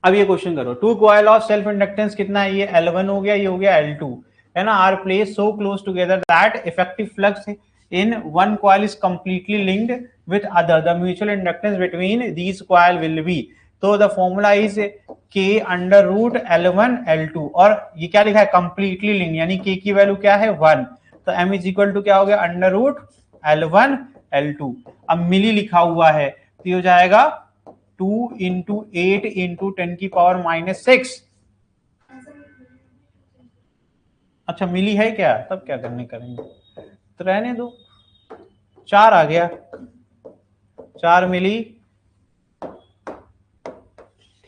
अब ये क्वेश्चन करो, two coil of self inductance कितना है, ये L1 हो गया, ये हो गया L2, है ना, are place so close together that effective flux in one coil is completely linked with other, the mutual inductance between these coil will be, तो the formula is K under root L1 L2, और ये क्या लिखा है, completely linked, यानी K की value क्या है 1, तो M इज इक्वल टू क्या हो गया, अंडर रूट L1 L2। अब मिली लिखा हुआ है तो ये हो जाएगा 2 into 8 into 10 की पावर -6। अच्छा मिली है क्या, तब क्या करने करेंगे, तो रहने दो, 4 आ गया, 4 मिली,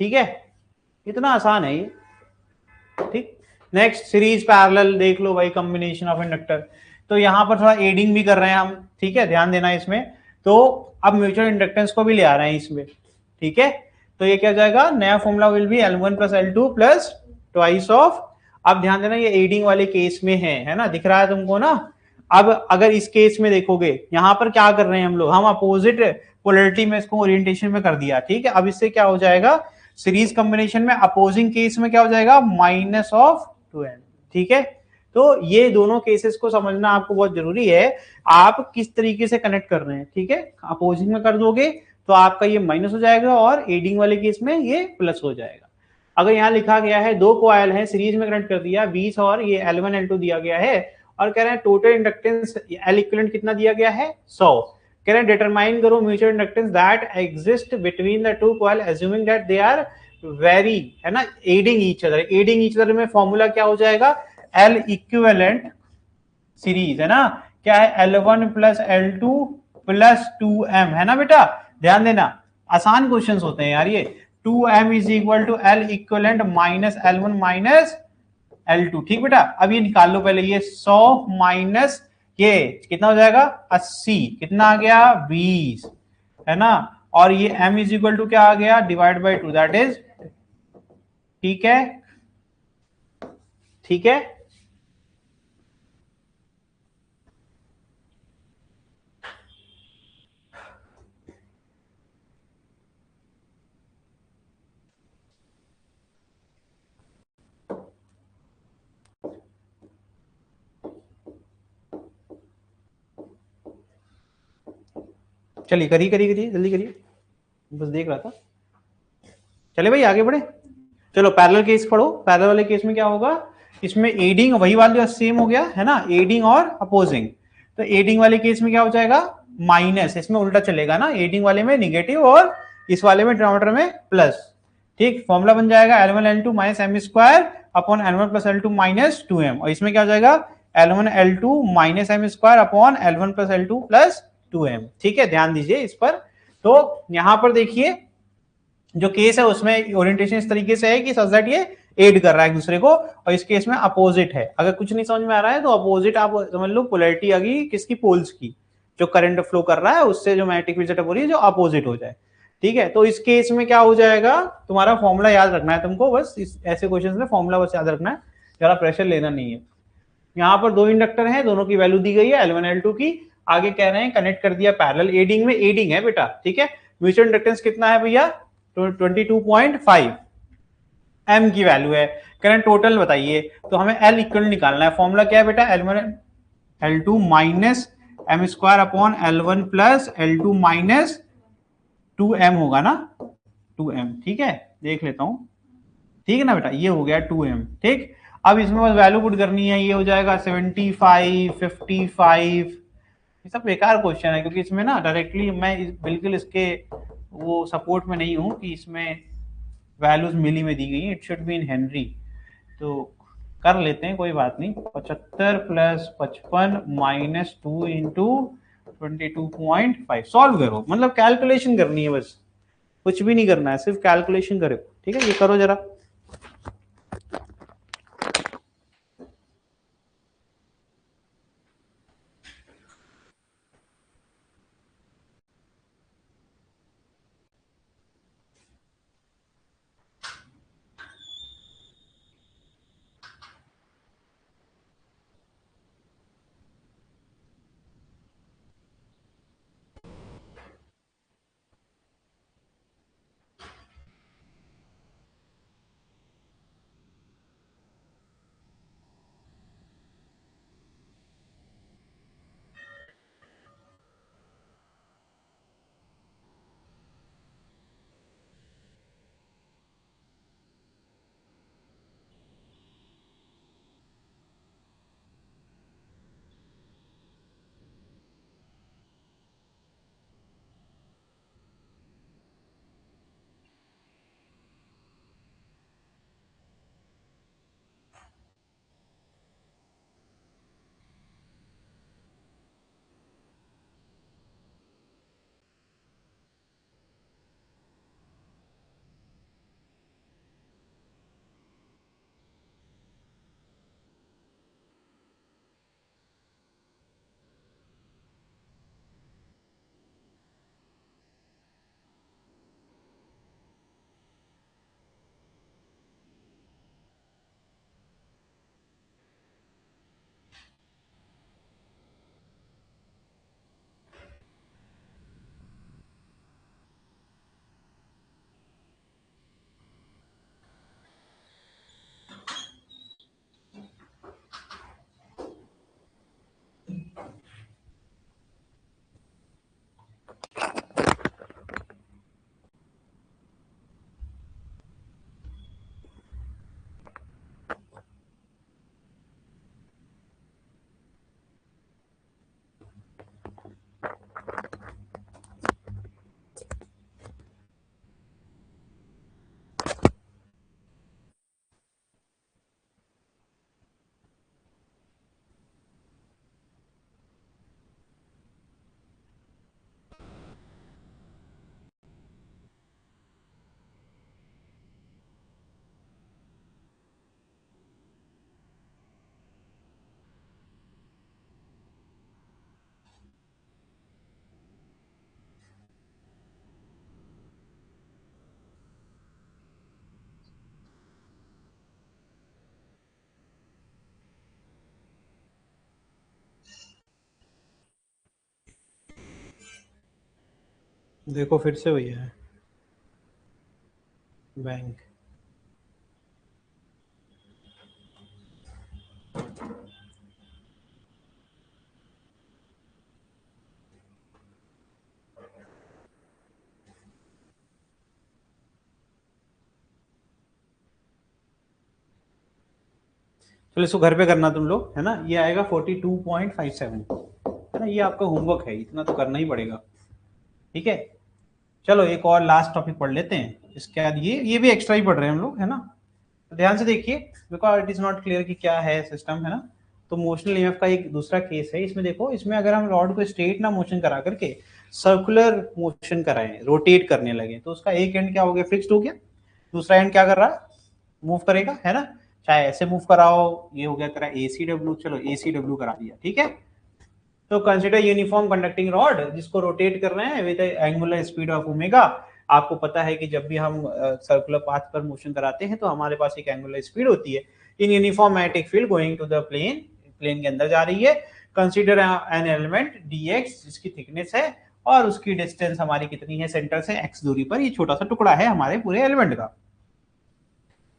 ठीक है, इतना आसान है ये, ठीक। नेक्स्ट सीरीज पैरेलल देख लो भाई, कॉम्बिनेशन ऑफ इंडक्टर, तो यहां पर थोड़ा एडिंग भी कर रहे हैं हम, ठीक है, ध्यान देना इसमें। तो अब म्यूचुअल इंडक्टेंस को भी ले आ रहे हैं इसमें, ठीक है। तो ये क्या हो जाएगा, नया formula will be L1 plus L2 plus twice of, अब ध्यान देना ये एडिंग वाले केस में है ना, दिख रहा है तुमको ना। अब अगर इस केस में देखोगे, यहां पर क्या कर रहे हैं हम लोग, हम अपोजिट पोलैरिटी में इसको ओरिएंटेशन में कर दिया, ठीक है। अब इससे क्या हो जाएगा, सीरीज कॉम्बिनेशन में अपोजिंग केस में क्या हो जाएगा, -2n, ठीक है। तो ये दोनों केसेस को समझना आपको बहुत जरूरी है, आप किस तरीके से कनेक्ट कर रहे हैं, ठीक है। अपोजिंग में कर दोगे तो आपका ये माइनस हो जाएगा और एडिंग वाले केस में ये प्लस हो जाएगा। अगर यहाँ लिखा गया है दो कॉइल है, सीरीज में कनेक्ट कर दिया 20 और ये L1 L2 दिया गया है, और कह रहे हैं टोटल इंडक्टेंस L इक्विवेलेंट कितना दिया गया है 100, कह रहे हैं डिटरमाइन करो mutual inductance that exist between the two coil assuming that they are very, है ना, aiding each other. Aiding each other में फॉर्मूला क्या हो जाएगा, L इक्विवेलेंट सीरीज, है ना, क्या है L1 plus L2 plus 2M, है ना बेटा, ध्यान देना, आसान क्वेश्चंस होते हैं यार ये। 2M is equal to L equivalent minus L1 minus L2, ठीक बेटा। अब ये निकाल लो पहले, ये 100 माइनस ये कितना हो जाएगा 80, कितना आ गया 20, है ना, और ये M इज इक्वल टू क्या आ गया, डिवाइड बाई 2, दैट इज, ठीक है, ठीक है। चलिए करिए करिए करिए, जल्दी करिए, बस देख रहा था। चले भाई आगे बढ़े, चलो पैरेलल केस पढ़ो। पैरेलल वाले केस में क्या होगा, इसमें एडिंग वही वाला सेम हो गया, है ना, एडिंग और अपोजिंग। तो एडिंग वाले केस में क्या हो जाएगा, माइनस, इसमें उल्टा चलेगा ना, एडिंग वाले में निगेटिव और इस वाले में डिनोमिनेटर में प्लस, ठीक। फॉर्मूला बन जाएगा L1 L2 minus M square upon L1 plus L2 minus 2M, और इसमें क्या हो जाएगा L1 L2 minus M square upon L1 plus L2 plus 2M, ठीक है, ध्यान दीजिए इस पर। तो यहां पर देखिए जो केस है उसमें ओरिएंटेशन इस तरीके से है कि सच दैट ये एड कर रहा है एक दूसरे को, और इस केस में अपोजिट है। अगर कुछ नहीं समझ में आ रहा है तो अपोजिट आप समझ लो, पोलैरिटी आ गई किसकी, पोल्स की, जो करंट फ्लो कर रहा है उससे जो मैग्नेटिक फील्ड सेटअप हो रही है जो अपोजिट हो जाए, ठीक है। तो इस केस में क्या हो जाएगा, तुम्हारा फॉर्मूला याद रखना है तुमको, बस इस ऐसे क्वेश्चन में फॉर्मूला बस याद रखना है, ज्यादा प्रेशर लेना नहीं है। यहाँ पर दो इंडक्टर हैं, दोनों की वैल्यू दी गई है L1 L2 की, आगे कह रहे हैं कनेक्ट कर दिया पैरेलल, एडिंग में, एडिंग है बेटा, ठीक है। म्यूचुअल इंडक्टेंस कितना है भैया 22.5, m की वैल्यू है, करंट टोटल बताइए, तो हमें L इक्वल निकालना है। फॉर्मूला क्या है बेटा, L1 L2 minus M square upon L1 plus L2 minus 2m होगा ना, 2m, ठीक है, देख लेता हूं, ठीक है ना बेटा, ये हो गया 2m, ठीक। अब इसमें बस वैल्यू पुट करनी है, ये हो जाएगा 75, 55। ये सब बेकार क्वेश्चन है, क्योंकि इसमें ना डायरेक्टली मैं बिल्कुल इसके वो सपोर्ट में नहीं हूं कि इसमें वैल्यूज मिली में दी गई है, it should be in Henry. तो कर लेते हैं, कोई बात नहीं। 75 प्लस 55 माइनस 2 इंटू 22.5 सॉल्व करो, मतलब कैलकुलेशन करनी है बस, कुछ भी नहीं करना है, सिर्फ कैलकुलेशन करो, ठीक है। ये करो जरा। देखो फिर से वही है, बैंक। चलो इसको घर पे करना तुम लोग, है ना। ये आएगा 42.57, है ना। ये आपका होमवर्क है, इतना तो करना ही पड़ेगा, ठीक है। चलो एक और लास्ट टॉपिक पढ़ लेते हैं, इसके बाद ये भी एक्स्ट्रा ही पढ़ रहे हैं हम लोग, है ना। तो ध्यान से देखिए, because it is not clear कि क्या है सिस्टम, है ना। तो मोशनल ईएमएफ का एक दूसरा केस है, इसमें देखो, इसमें अगर हम रॉड को स्ट्रेट ना मोशन करा करके सर्कुलर मोशन कराएं, रोटेट करने लगे, तो उसका एक एंड क्या हो गया, फिक्स्ड हो गया, दूसरा एंड क्या कर रहा है, मूव करेगा, है ना। चाहे ऐसे मूव कराओ, ये हो गया तेरा ACW, चलो ACW करा दिया, ठीक है। तो कंसिडर यूनिफॉर्म कंडक्टिंग रॉड, जिसको रोटेट कर रहे हैं with angular speed of omega. आपको पता है कि जब भी हम सर्कुलर पाथ पर मोशन कराते हैं तो हमारे पास एक एंगुलर स्पीड होती है, in uniform magnetic field going to the plane, plane के अंदर जा रही है। कंसिडर एन एलिमेंट dx, जिसकी थिकनेस है और उसकी डिस्टेंस हमारी कितनी है सेंटर से x दूरी पर, ये छोटा सा टुकड़ा है हमारे पूरे एलिमेंट का।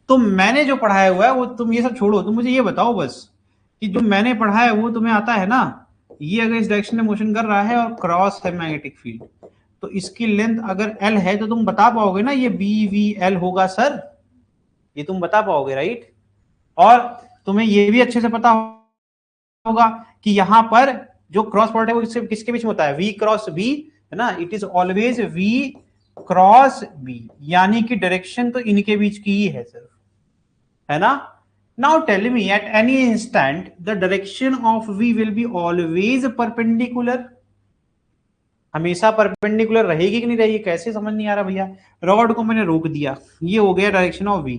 तो मैंने जो पढ़ाया हुआ है वो तुम ये सब छोड़ो, तुम मुझे ये बताओ बस कि जो मैंने पढ़ा है वो तुम्हें आता है ना। ये अगर इस डायरेक्शन में मोशन कर रहा है और क्रॉस है मैग्नेटिक फील्ड, तो इसकी लेंथ अगर एल है तो तुम बता पाओगे ना ये बी वी एल होगा सर, ये तुम बता पाओगे राइट। और तुम्हें ये भी अच्छे से पता होगा कि यहां पर जो क्रॉस प्रोडक्ट है वो किसके बीच में होता है, वी क्रॉस बी, है ना, it is always V cross B, यानी कि डायरेक्शन तो इनके बीच की ही है सिर्फ, है ना। Now tell me at any instant the direction of V will be always perpendicular, हमेशा परपेंडिकुलर रहेगी कि नहीं रहेगी, कैसे समझ नहीं आ रहा भैया। रॉड को मैंने रोक दिया, ये हो गया डायरेक्शन ऑफ वी,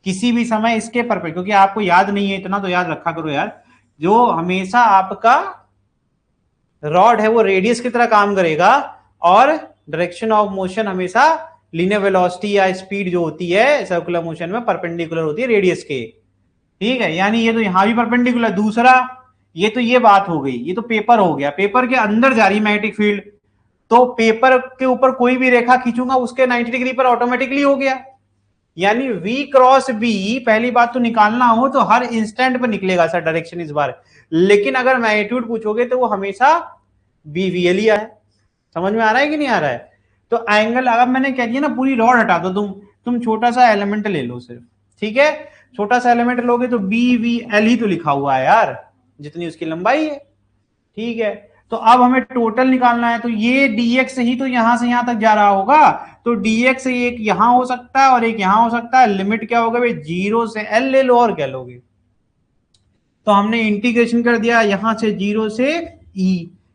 किसी भी समय इसके परपेंडिकुलर, क्योंकि आपको याद नहीं है इतना तो याद रखा करो यार, जो हमेशा आपका रॉड है वो रेडियस की तरह काम करेगा और डायरेक्शन ऑफ मोशन हमेशा लीनियर वेलोसिटी या स्पीड जो होती है सर्कुलर मोशन में परपेंडिकुलर होती है रेडियस के, ठीक है। यानी ये तो यहां भी परपेंडिकुलर, दूसरा ये तो ये बात हो गई, ये तो पेपर हो गया, पेपर के अंदर जा रही मैग्नेटिक फील्ड, तो पेपर के ऊपर कोई भी रेखा खींचूंगा उसके 90 डिग्री पर ऑटोमेटिकली हो गया, यानी v क्रॉस b, पहली बात तो निकालना हो तो हर इंस्टेंट पर निकलेगा सर डायरेक्शन इस बार, लेकिन अगर मैग्नीट्यूड पूछोगे तो वो हमेशा बीवीएल ही है। समझ में आ रहा है कि नहीं आ रहा है। तो एंगल अगर मैंने कह दिया ना पूरी रॉड हटा दो, तुम छोटा सा एलिमेंट ले लो सिर्फ, ठीक है, छोटा सा एलिमेंट लोगे तो बी वी एल ही तो लिखा हुआ है यार, जितनी उसकी लंबाई है, ठीक है। तो अब हमें टोटल निकालना है, तो ये dx ही तो यहां से यहां तक जा रहा होगा, तो dx एक यहां हो सकता है और एक यहां हो सकता है, लिमिट क्या होगा भाई, 0 से l ले लो और क्या लोगे। तो हमने इंटीग्रेशन कर दिया यहां से 0 से e,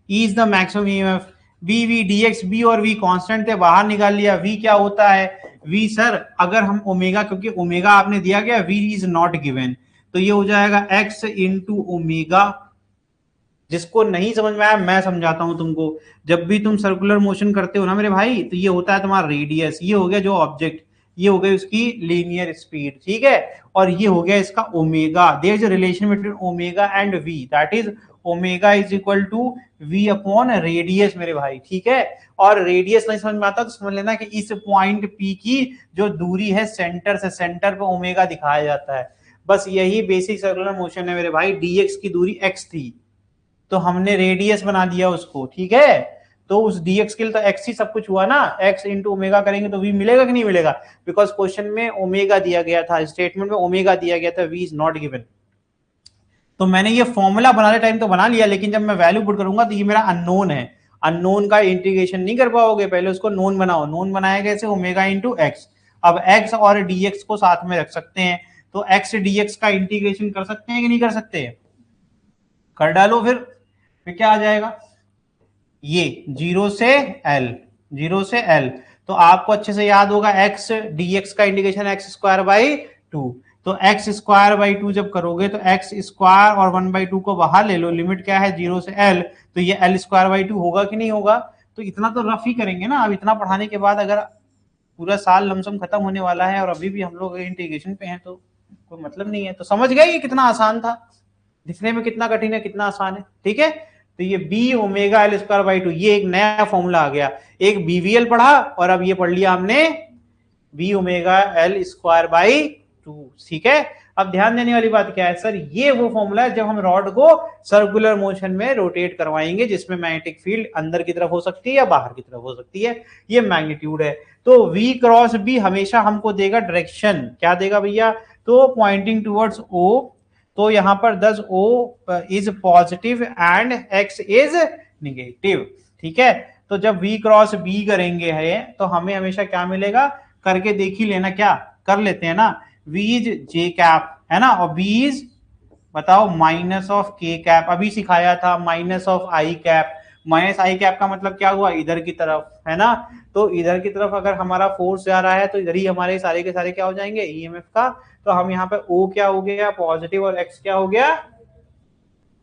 e is the maximum EMF, B V D X, B और v कांस्टेंट थे, बाहर निकाल लिया, v क्या होता है, v सर अगर हम ओमेगा, क्योंकि ओमेगा आपने दिया गया, v इज नॉट गिवन, तो ये हो जाएगा x इंटू ओमेगा। जिसको नहीं समझ में आया मैं समझाता हूं तुमको, जब भी तुम सर्कुलर मोशन करते हो ना मेरे भाई, तो ये होता है तुम्हारा रेडियस, ये हो गया जो ऑब्जेक्ट, ये हो गई उसकी लीनियर स्पीड, ठीक है, और ये हो गया इसका omega, there is a relation between omega and V, that is omega is equal to V upon radius मेरे भाई, ठीक है। और रेडियस नहीं समझ में आता तो समझ लेना कि इस पॉइंट पी की जो दूरी है सेंटर से, सेंटर पे ओमेगा दिखाया जाता है, बस यही बेसिक सर्कुलर मोशन है मेरे भाई। डीएक्स की दूरी एक्स थी तो हमने रेडियस बना दिया उसको, ठीक है, तो उस dx के लिए तो x ही सब कुछ हुआ ना, x इंटू ओमेगा करेंगे तो v मिलेगा कि नहीं मिलेगा, बिकॉज क्वेश्चन में ओमेगा दिया गया था, स्टेटमेंट में ओमेगा दिया गया था, v इज नॉट गिवन। तो मैंने ये फॉर्मूला बनाने टाइम तो बना लिया, लेकिन जब मैं वैल्यू पुट करूंगा तो ये मेरा अननोन है, अननोन का इंटीग्रेशन नहीं कर पाओगे, पहले उसको नोन बनाओ, नोन बनाया कैसे, ओमेगा इंटू एक्स। अब x और dx को साथ में रख सकते हैं, तो x dx का इंटीग्रेशन कर सकते हैं कि नहीं कर सकते, कर डालो फिर क्या आ जाएगा, ये 0 से l, 0 से l, तो आपको अच्छे से याद होगा x dx का इंटीग्रेशन x स्क्वायर बाई 2, तो x स्क्वायर बाई 2 जब करोगे तो x स्क्वायर और 1/2 को बाहर ले लो, लिमिट क्या है 0 से l, तो ये l स्क्वायर बाई 2 होगा कि नहीं होगा। तो इतना तो रफ ही करेंगे ना, अब इतना पढ़ाने के बाद अगर पूरा साल लमसम खत्म होने वाला है और अभी भी हम लोग इंटीग्रेशन पे हैं तो कोई मतलब नहीं है। तो समझ गए ये कितना आसान था, दिखने में कितना कठिन है कितना आसान है, ठीक है। तो ये B omega L square by 2, ये एक नया फॉर्मूला आ गया, एक बीवीएल पढ़ा और अब ये पढ़ लिया हमने B omega L square by 2, ठीक है। अब ध्यान देने वाली बात क्या है सर, ये वो फॉर्मूला है जब हम रॉड को सर्कुलर मोशन में रोटेट करवाएंगे, जिसमें मैग्नेटिक फील्ड अंदर की तरफ हो सकती है या बाहर की तरफ हो सकती है, ये मैग्नीट्यूड है। तो v क्रॉस b हमेशा हमको देगा डायरेक्शन, क्या देगा भैया, तो पॉइंटिंग टुवर्ड्स o, तो यहां पर 10 O is positive and x is negative, ठीक है। तो जब v क्रॉस b करेंगे है तो हमें हमेशा क्या मिलेगा, करके देख ही लेना, क्या कर लेते हैं ना, v इज j कैप है ना, और b इज बताओ माइनस ऑफ k कैप, अभी सिखाया था minus of i cap, minus I cap का मतलब क्या हुआ, इधर की तरफ, है ना। तो इधर की तरफ अगर हमारा फोर्स जा रहा है तो इधर ही हमारे सारे के सारे क्या हो जाएंगे, ईएमएफ का। तो हम यहाँ पे O क्या हो गया पॉजिटिव और X क्या हो गया,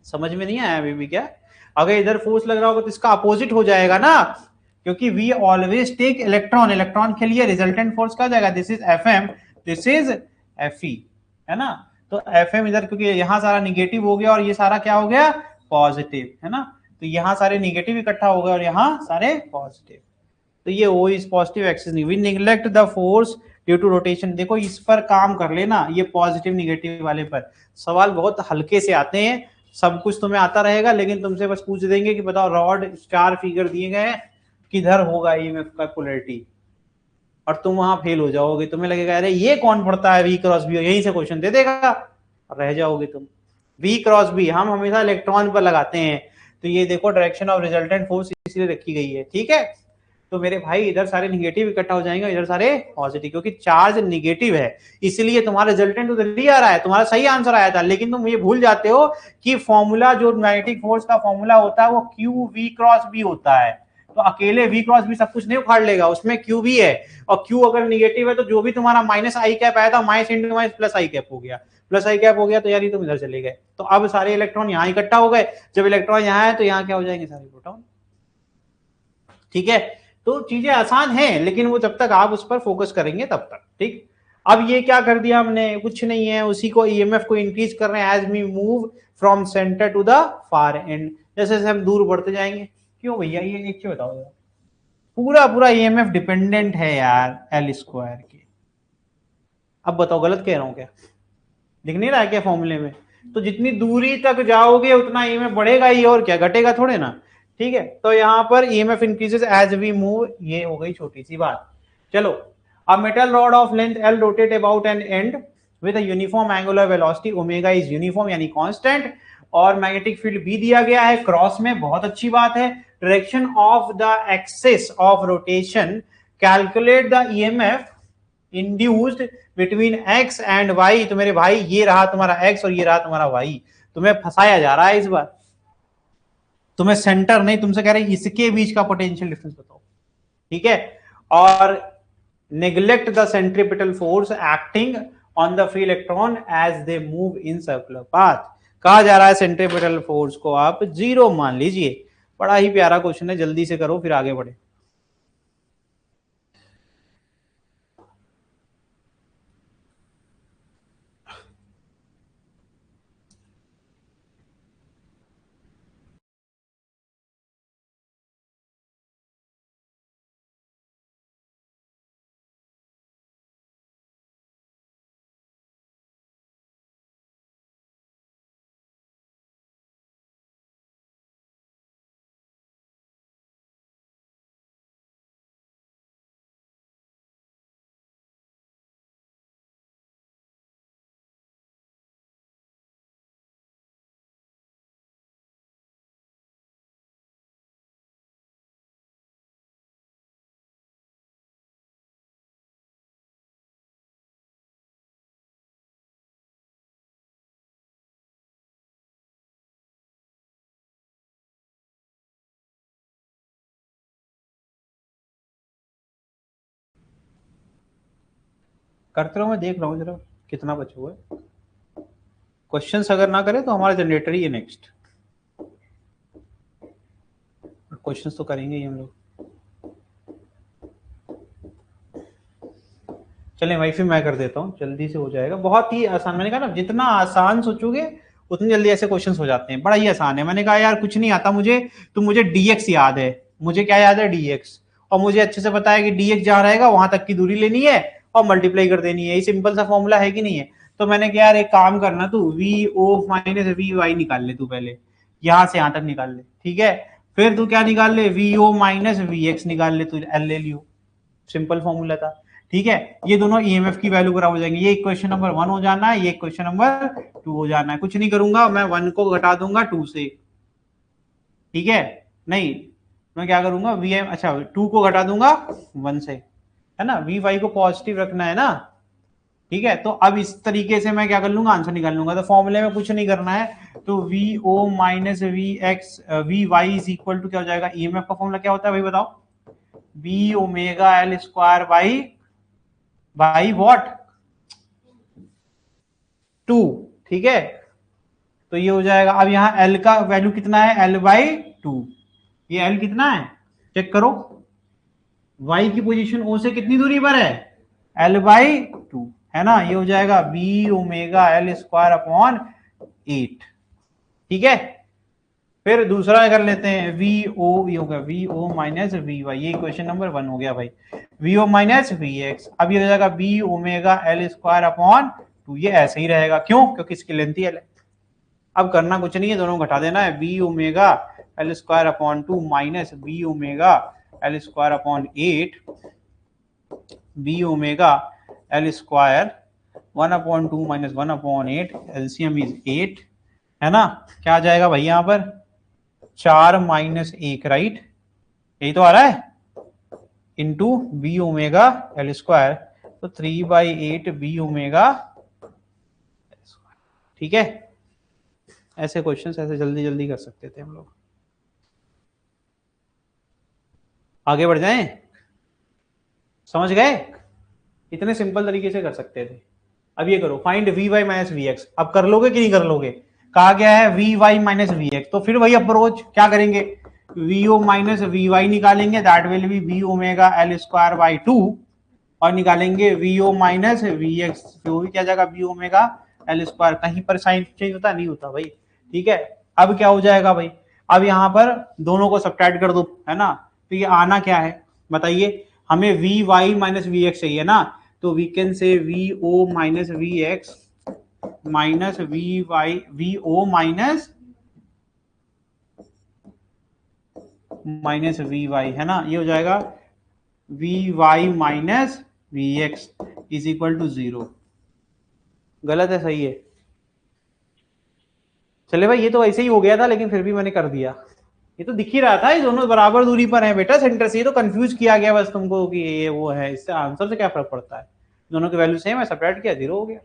समझ में नहीं आया अभी भी क्या, अगर इधर फोर्स लग रहा होगा तो इसका अपोजिट हो जाएगा ना, क्योंकि we always take electron, electron के लिए रिजल्टेंट फोर्स क्या हो जाएगा, this is Fm, this is Fe, है ना। तो Fm इधर क्योंकि यहाँ सारा निगेटिव हो गया और ये सारा क्या हो गया पॉजिटिव, है ना, तो यहाँ सारे निगेटिव इकट्ठा हो गए और यहाँ सारे पॉजिटिव, तो ये O is positive, X is negative, we neglect the force due to rotation. देखो इस पर काम कर लेना, ये पॉजिटिव निगेटिव वाले पर सवाल बहुत हल्के से आते हैं, सब कुछ तुम्हें आता रहेगा, लेकिन तुमसे बस पूछ देंगे कि बताओ रॉड स्टार फिगर दिए गए हैं, किधर होगा ईएमएफ का पोलैरिटी, और तुम वहां फेल हो जाओगे, तुम्हें लगेगा अरे ये कौन पढ़ता है वी क्रॉस बी, यहीं से क्वेश्चन दे देगा, रह जाओगे तुम। वी क्रॉस बी हम हमेशा इलेक्ट्रॉन पर लगाते हैं, तो ये देखो डायरेक्शन ऑफ रिजल्टेंट फोर्स इसलिए रखी गई है, ठीक है। तो मेरे भाई इधर सारे निगेटिव इकट्ठा हो जाएंगे, इधर सारे पॉजिटिव, क्योंकि चार्ज निगेटिव है, इसलिए तुम्हारा रिजल्टेंट उधर ही आ रहा है, तुम्हारा सही आंसर आया था, लेकिन तुम ये भूल जाते हो कि फॉर्मूला जो मैग्नेटिक फोर्स का फॉर्मूला होता है वो क्यू वी क्रॉस बी होता है। तो अकेले वी क्रॉस बी सब कुछ नहीं उखाड़ लेगा, उसमें क्यू भी है, और क्यू अगर निगेटिव है तो जो भी तुम्हारा माइनस आई कैप आया था माइनस इंटू माइनस प्लस आई कैप हो गया, प्लस आई कैप हो गया, तो यार ये तुम इधर चले गए, तो अब सारे इलेक्ट्रॉन यहाँ इकट्ठा हो गए, जब इलेक्ट्रॉन यहाँ है तो यहाँ क्या हो जाएंगे, सारे प्रोटॉन, ठीक है। तो चीजें आसान हैं, लेकिन वो जब तक आप उस पर फोकस करेंगे तब तक, ठीक। अब ये क्या कर दिया हमने, कुछ नहीं है, उसी को ईएमएफ को इंक्रीज कर रहे हैं as we move from centre to the far end, जैसे जैसे हम दूर बढ़ते जाएंगे। क्यों भैया, ये एक चीज बताओ, पूरा पूरा ईएमएफ डिपेंडेंट है यार एल स्क्वायर के। अब बताओ गलत कह रहा हूं क्या, दिख नहीं रहा है क्या फॉर्मूले में? तो जितनी दूरी तक जाओगे उतना ईएमएफ बढ़ेगा ही, और क्या घटेगा थोड़े ना, ठीक है। तो यहां पर EMF increases as we move, ये हो गई छोटी सी बात। चलो, a metal rod of length L rotate about an end with a uniform angular velocity omega is uniform यानी कांस्टेंट, और मैग्नेटिक फील्ड भी दिया गया है क्रॉस में, बहुत अच्छी बात है। Direction of the axis of rotation, calculate the EMF induced between X and Y. तो मेरे भाई ये रहा तुम्हारा एक्स और ये रहा तुम्हारा वाई, तुम्हें फंसाया जा रहा है इस बार, तुम्हें सेंटर नहीं, तुमसे कह रहे हैं इसके बीच का पोटेंशियल डिफरेंस बताओ, ठीक है। और neglect the centripetal force acting on the free electron as they move in circular path. कहा जा रहा है सेंट्रीपिटल फोर्स को आप जीरो मान लीजिए। बड़ा ही प्यारा क्वेश्चन है, जल्दी से करो फिर आगे बढ़े। करते रहो, मैं देख रहा हूँ जरा कितना बचा हुआ है। क्वेश्चंस अगर ना करें तो हमारा जनरेटर ही है नेक्स्ट, क्वेश्चंस तो करेंगे ही हम लोग। चलें भाई, फिर मैं कर देता हूँ, जल्दी से हो जाएगा, बहुत ही आसान। मैंने कहा ना जितना आसान सोचोगे उतनी जल्दी ऐसे क्वेश्चंस हो जाते हैं, बड़ा ही आसान है। मैंने कहा यार कुछ नहीं आता मुझे, तो मुझे dx याद है, मुझे क्या याद है dx, और मुझे अच्छे से पता है कि dx जहां रहेगा वहां तक की दूरी लेनी है और मल्टीप्लाई कर देनी है, ये सिंपल सा फॉर्मूला है कि नहीं है। तो मैंने कहा यार एक काम करना, तू V O minus we Y निकाल ले, तू पहले यहां से यहां तक निकाल ले, ठीक है। फिर तू क्या निकाल ले, V O minus we X निकाल ले, तू एल ले लियो, सिंपल फॉर्मूला था, ठीक है। ये दोनों ईएमएफ की वैल्यू बराबर हो जाएंगे, ये क्वेश्चन नंबर 1 हो जाना है, ये क्वेश्चन नंबर 2 हो जाना है। कुछ नहीं करूंगा मैं, 1 को घटा दूंगा 2 से, ठीक है। नहीं, मैं क्या करूंगा वी एम, अच्छा 2 को घटा दूंगा 1 से, है ना, वी वाई को पॉजिटिव रखना है ना, ठीक है। तो अब इस तरीके से मैं क्या कर लूंगा, आंसर निकाल लूंगा। तो फॉर्मूले में कुछ नहीं करना है, तो V O minus we X V Y is equal to क्या हो जाएगा, ईएमएफ का फॉर्मूला क्या होता है भाई बताओ, B omega L square by what 2, ठीक है। तो ये हो जाएगा, अब यहाँ एल का वैल्यू कितना है, एल बाई 2, ये एल कितना है चेक करो, वाई की पोजीशन ओ से कितनी दूरी पर है, एल बाई 2, है ना। ये हो जाएगा B omega L square upon 8, ठीक है। फिर दूसरा कर लेते हैं, वी ओ, ये होगा V O minus we Y, ये क्वेश्चन नंबर 1 हो गया भाई। V O minus we X, अब ये हो जाएगा we omega L square upon 2, ये ऐसे ही रहेगा, क्यों? क्योंकि इसकी लेंथ ही एल है। अब करना कुछ नहीं है, दोनों को घटा देना है, V omega L square upon 2 minus V omega L square upon 8, V omega L square 1/2 minus 1/8, LCM is 8, है ना? क्या आ जाएगा भाई यहाँ पर? 4 माइनस 1, राइट, यही तो आ रहा है, into B omega L square, तो 3/8 बी ओमेगा। ठीक है, ऐसे क्वेश्चंस ऐसे जल्दी जल्दी कर सकते थे हम लोग। आगे बढ़ जाएं, समझ गए? इतने सिंपल तरीके से कर सकते थे। अब ये करो, find V Y minus we X. अब कर लोगे कि नहीं कर लोगे? कहा गया है v Y minus we x, तो फिर वही अप्रोच, क्या करेंगे? V O minus we y निकालेंगे, that will be v omega L square by 2, और निकालेंगे v O minus we x, वो भी क्या जाएगा? We omega L square. कहीं पर साइन चेंज होता नहीं होता भाई, ठीक है। अब क्या हो जाएगा भाई? अब यहाँ पर दोनों को सब्ट्रैक्ट कर दो, है ना? तो ये आना क्या है बताइए? हमें V Y minus we X चाहिए ना, तो we can say V O minus we X minus we Y, V O minus minus we Y, है ना? ये हो जाएगा V Y minus we X is equal to 0। गलत है, सही है? चले भाई, ये तो ऐसे ही हो गया था, लेकिन फिर भी मैंने कर दिया। ये तो दिख ही रहा था, ये दोनों बराबर दूरी पर है बेटा सेंटर से, ये तो कंफ्यूज किया गया बस तुमको कि ये वो है, इससे आंसर से क्या फर्क पड़ता है? दोनों की वैल्यू सेम है, सेपरेट किया 0 हो गया।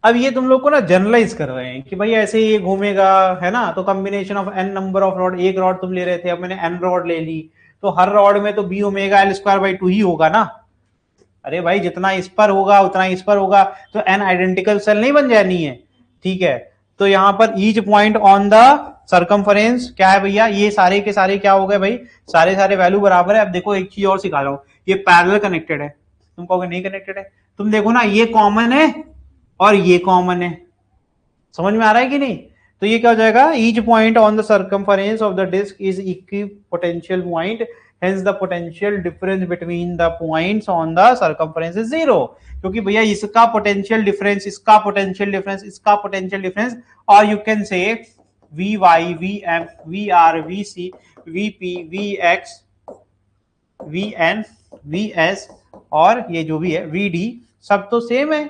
अब ये तुम लोग को ना जनरलाइज कर रहे हैं कि भाई ऐसे ही घूमेगा, है ना? तो combination of N number of rod, एक रॉड तुम ले रहे थे, अब मैंने एन रॉड ले ली, तो हर रॉड में तो B omega L square by 2 ही होगा ना। अरे भाई, जितना इस पर होगा उतना इस पर होगा, तो एन आइडेंटिकल सेल नहीं बन जानी है, ठीक है? तो यहां पर each point on the circumference क्या है भैया? ये सारे के सारे क्या हो गए भाई? सारे सारे वैल्यू बराबर है। अब देखो, एक चीज और सिखा रहा हूं, ये पैरेलल कनेक्टेड है। तुम कहोगे नहीं कनेक्टेड है, तुम देखो ना, ये कॉमन है और ये कॉमन है, समझ में आ रहा है कि नहीं? तो ये क्या हो जाएगा? Each point on the circumference of the disc is equipotential point, hence the potential difference between the points on the circumference is 0। क्योंकि भैया इसका पोटेंशियल डिफरेंस, इसका पोटेंशियल डिफरेंस, इसका पोटेंशियल डिफरेंस, और you can say V Y, V M, V R, V C, V P, V X, V N, V S, और ये जो भी है वी डी, सब तो सेम है,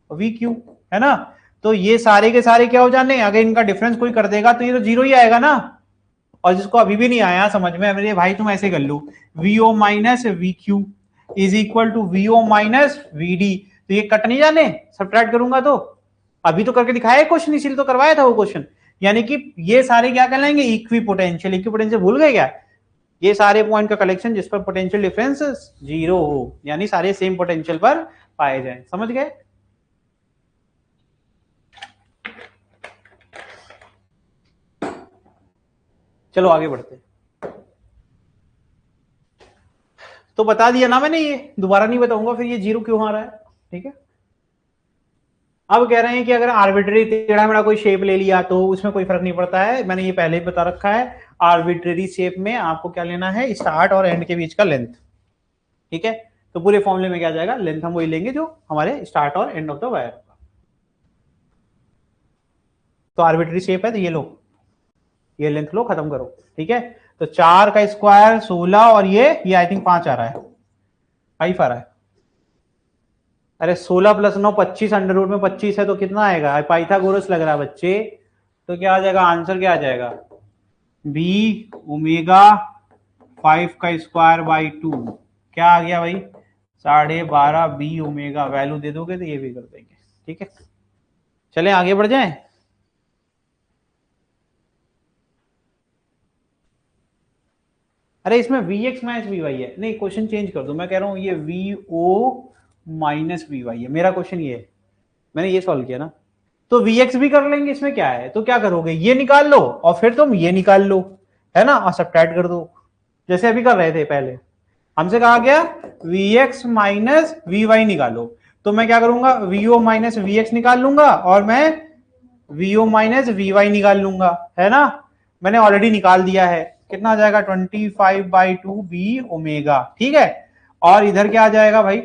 वी क्यू, है ना? तो ये सारे के सारे क्या हो जाने? अगर इनका डिफरेंस कोई कर देगा तो ये तो 0 ही आएगा ना। और जिसको अभी भी नहीं आया समझ में, मेरे भाई तुम ऐसे कर लो, v O minus v q is equal to v O minus v d, तो ये कट नहीं जाने, सब्ट्रैक्ट करूंगा तो। अभी तो करके दिखाया क्वेश्चन, इसीलिए तो करवाया था वो क्वेश्चन। यानी कि ये सारे क्या कहलाएंगे? Equi potential. इक्वी पोटेंशियल भूल गए क्या? ये सारे पॉइंट का कलेक्शन जिस पर पोटेंशियल डिफरेंस 0 हो, यानी सारे सेम पोटेंशियल पर पाए जाए। समझ गए? चलो आगे बढ़ते हैं। तो बता दिया ना मैंने, ये दोबारा नहीं बताऊंगा फिर ये 0 क्यों आ रहा है, ठीक है? अब कह रहे हैं कि अगर आर्बिट्रेरी टेढ़ा मेढ़ा कोई शेप ले लिया तो उसमें कोई फर्क नहीं पड़ता है, मैंने ये पहले ही बता रखा है। आर्बिट्रेरी शेप में आपको क्या लेना है? स्टार्ट और एंड के बीच का लेंथ, ठीक है? तो पूरे फॉर्मूले में क्या जाएगा? लेंथ हम वही लेंगे जो हमारे स्टार्ट और एंड ऑफ द वायर होगा। तो आर्बिट्रेरी शेप है तो ये लो, ये लेंथ लो, खत्म करो, ठीक है? तो 4 का स्क्वायर 16, और ये आई थिंक 5 आ रहा है, 5 आ रहा है। अरे 16 + 9 25, अंडर रूट में 25 है तो कितना आएगा? पाइथागोरस लग रहा है बच्चे, तो क्या आ जाएगा? आंसर क्या आ जाएगा? बी ओमेगा 5 का स्क्वायर बाई 2, क्या आ गया भाई? 12.5 बी ओमेगा। वैल्यू दे दोगे तो ये भी कर देंगे, ठीक है? चलें आगे बढ़ जाएं। अरे इसमें V X minus we Y है, नहीं क्वेश्चन चेंज कर दो, मैं कह रहा हूं ये V O minus we Y है। मेरा क्वेश्चन ये है, मैंने ये सॉल्व किया ना, तो वी एक्स भी कर लेंगे, इसमें क्या है? तो क्या करोगे? ये निकाल लो और फिर तुम ये निकाल लो, है ना? और सब्ट्रैक्ट कर दो, जैसे अभी कर रहे थे पहले। हमसे कहा गया V X minus we Y निकालो, तो मैं क्या करूंगा? V O minus we X निकाल लूंगा और मैं वीओ माइनस वी वाई निकाल लूंगा, है ना, मैंने ऑलरेडी निकाल दिया है। कितना आ जाएगा 25/2 बी ओमेगा, ठीक है। और इधर क्या आ जाएगा भाई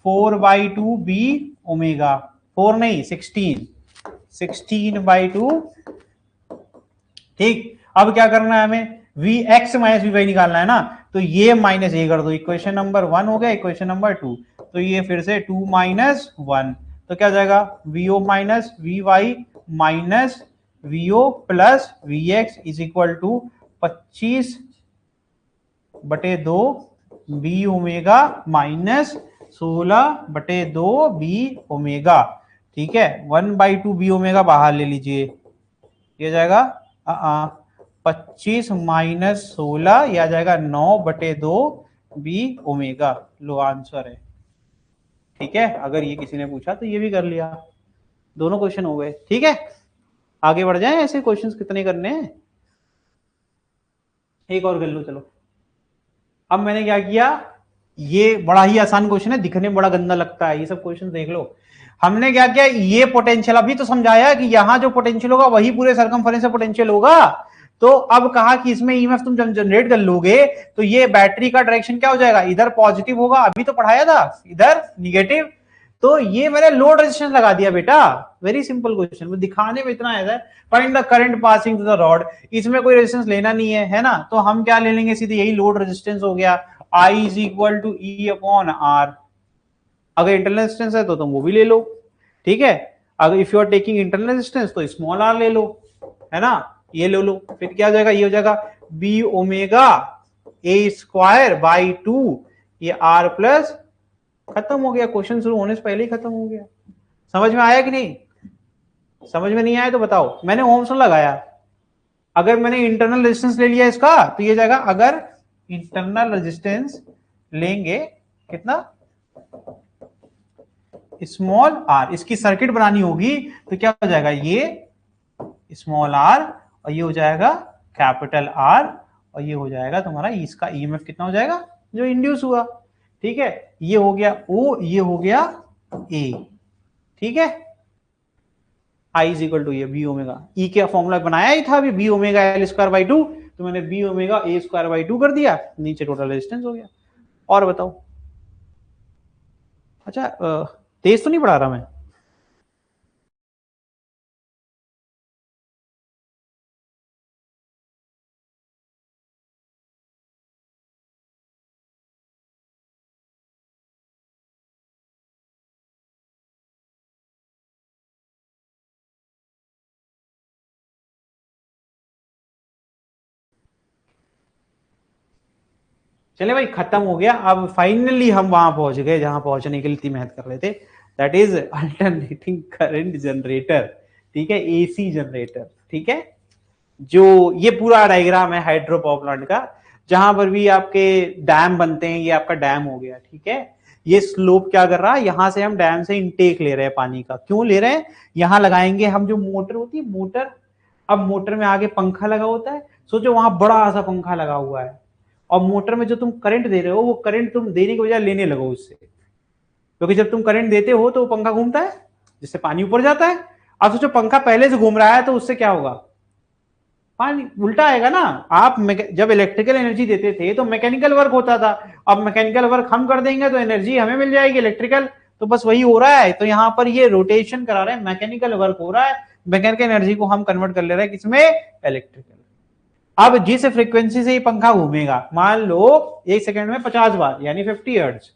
4/2 बी ओमेगा, 4 नहीं 16/2, ठीक। अब क्या करना है हमें, V X minus we Y निकालना है ना, तो ये माइनस ये कर दो, इक्वेशन नंबर 1 हो गया, इक्वेशन नंबर 2, तो ये फिर से 2 माइनस 1, तो क्या जाएगा V O minus we Y minus V O plus V X is equal to 25/2 B omega minus 16/2 B omega, ठीक है। 1/2 बी ओमेगा बाहर ले लीजिए, ये जाएगा 25 माइनस 16, यह आ जाएगा 9/2 बी ओमेगा। लो आंसर है, ठीक है। अगर ये किसी ने पूछा तो ये भी कर लिया, दोनों क्वेश्चन हो गए, ठीक है। आगे बढ़ जाएं, ऐसे क्वेश्चंस कितने करने हैं, एक और कर लो चलो। अब मैंने क्या किया, ये बड़ा ही आसान क्वेश्चन है, दिखने में बड़ा गंदा लगता है, ये सब क्वेश्चन देख लो। हमने क्या किया, ये पोटेंशियल अभी तो समझाया कि यहां जो पोटेंशियल होगा वही पूरे सर्कमफेरेंस से पोटेंशियल होगा। तो अब कहा कि इसमें ईएमएफ तुम जब जनरेट कर लोगे तो ये बैटरी का डायरेक्शन क्या हो जाएगा, इधर पॉजिटिव होगा, अभी तो पढ़ाया था, इधर निगेटिव। तो ये मैंने लोड रेजिस्टेंस लगा दिया बेटा, वेरी सिंपल क्वेश्चन, दिखाने में इतना है। Find the current passing to the rod, इसमें कोई रेजिस्टेंस लेना नहीं है ना, तो हम क्या ले लेंगे सीधे, यही लोड रेजिस्टेंस हो गया, I is equal to E upon R. अगर इंटरनल रेजिस्टेंस है तो तुम वो भी ले लो, ठीक है। अगर if you are taking internal resistance तो स्मॉल आर ले लो, है ना, ये ले लो। फिर क्या हो जाएगा, ये हो जाएगा B omega A square by 2, ये आर प्लस, खत्म हो गया, क्वेश्चन शुरू होने से पहले ही खत्म हो गया। समझ में आया कि नहीं, समझ में नहीं आया तो बताओ, मैंने ओम्स लॉ लगाया। अगर मैंने इंटरनल रेजिस्टेंस ले लिया इसका तो ये जाएगा, अगर इंटरनल रेजिस्टेंस लेंगे कितना, स्मॉल आर, इसकी सर्किट बनानी होगी तो क्या हो जाएगा, ये स्मॉल आर और ये हो जाएगा कैपिटल आर, और ये हो जाएगा तुम्हारा इसका ईएमएफ कितना हो जाएगा जो इंड्यूस हुआ, ठीक है। ये हो गया ओ, ये हो गया ए, ठीक है। आई इज इक्वल टू ये बी ओमेगा, ई का फॉर्मूला बनाया ही था अभी, B omega L square by 2, तो मैंने B omega A square by 2 कर दिया, नीचे टोटल रेजिस्टेंस हो गया। और बताओ, अच्छा तेज तो नहीं पढ़ा रहा मैं, चले भाई खत्म हो गया। अब फाइनली हम वहां पहुंच गए जहां पहुंचने के लिए इतनी मेहनत कर रहे थे, that is alternating current generator, ठीक है, एसी जनरेटर, ठीक है। जो ये पूरा डायग्राम है हाइड्रो पावर प्लांट का, जहां पर भी आपके डैम बनते हैं, ये आपका डैम हो गया, ठीक है। ये स्लोप क्या कर रहा है, यहां से हम डैम से इनटेक ले रहे हैं पानी का, क्यों ले रहे हैं, यहां लगाएंगे हम, जो मोटर होती है मोटर, अब मोटर में आगे पंखा लगा होता है, सोचो वहां बड़ा सा पंखा लगा हुआ है, और मोटर में जो तुम करंट दे रहे हो वो करंट तुम देने के बजाय लेने लगो उससे, क्योंकि जब तुम करंट देते हो तो वो पंखा घूमता है जिससे पानी ऊपर जाता है। अब सोचो पंखा पहले से घूम रहा है तो उससे क्या होगा, पानी उल्टा आएगा ना। आप जब इलेक्ट्रिकल एनर्जी देते थे तो मैकेनिकल वर्क होता था, अब मैकेनिकल वर्क हम कर देंगे तो एनर्जी हमें मिल जाएगी इलेक्ट्रिकल, तो बस वही हो रहा है। तो यहाँ पर ये रोटेशन करा रहे हैं, मैकेनिकल वर्क हो रहा है, मैकेनिकल एनर्जी को हम कन्वर्ट कर ले रहे हैं किसमें, इलेक्ट्रिकल। अब जिस फ्रीक्वेंसी से ये पंखा घूमेगा, मान लो 1 सेकंड में 50 बार यानी 50 हर्ट्ज,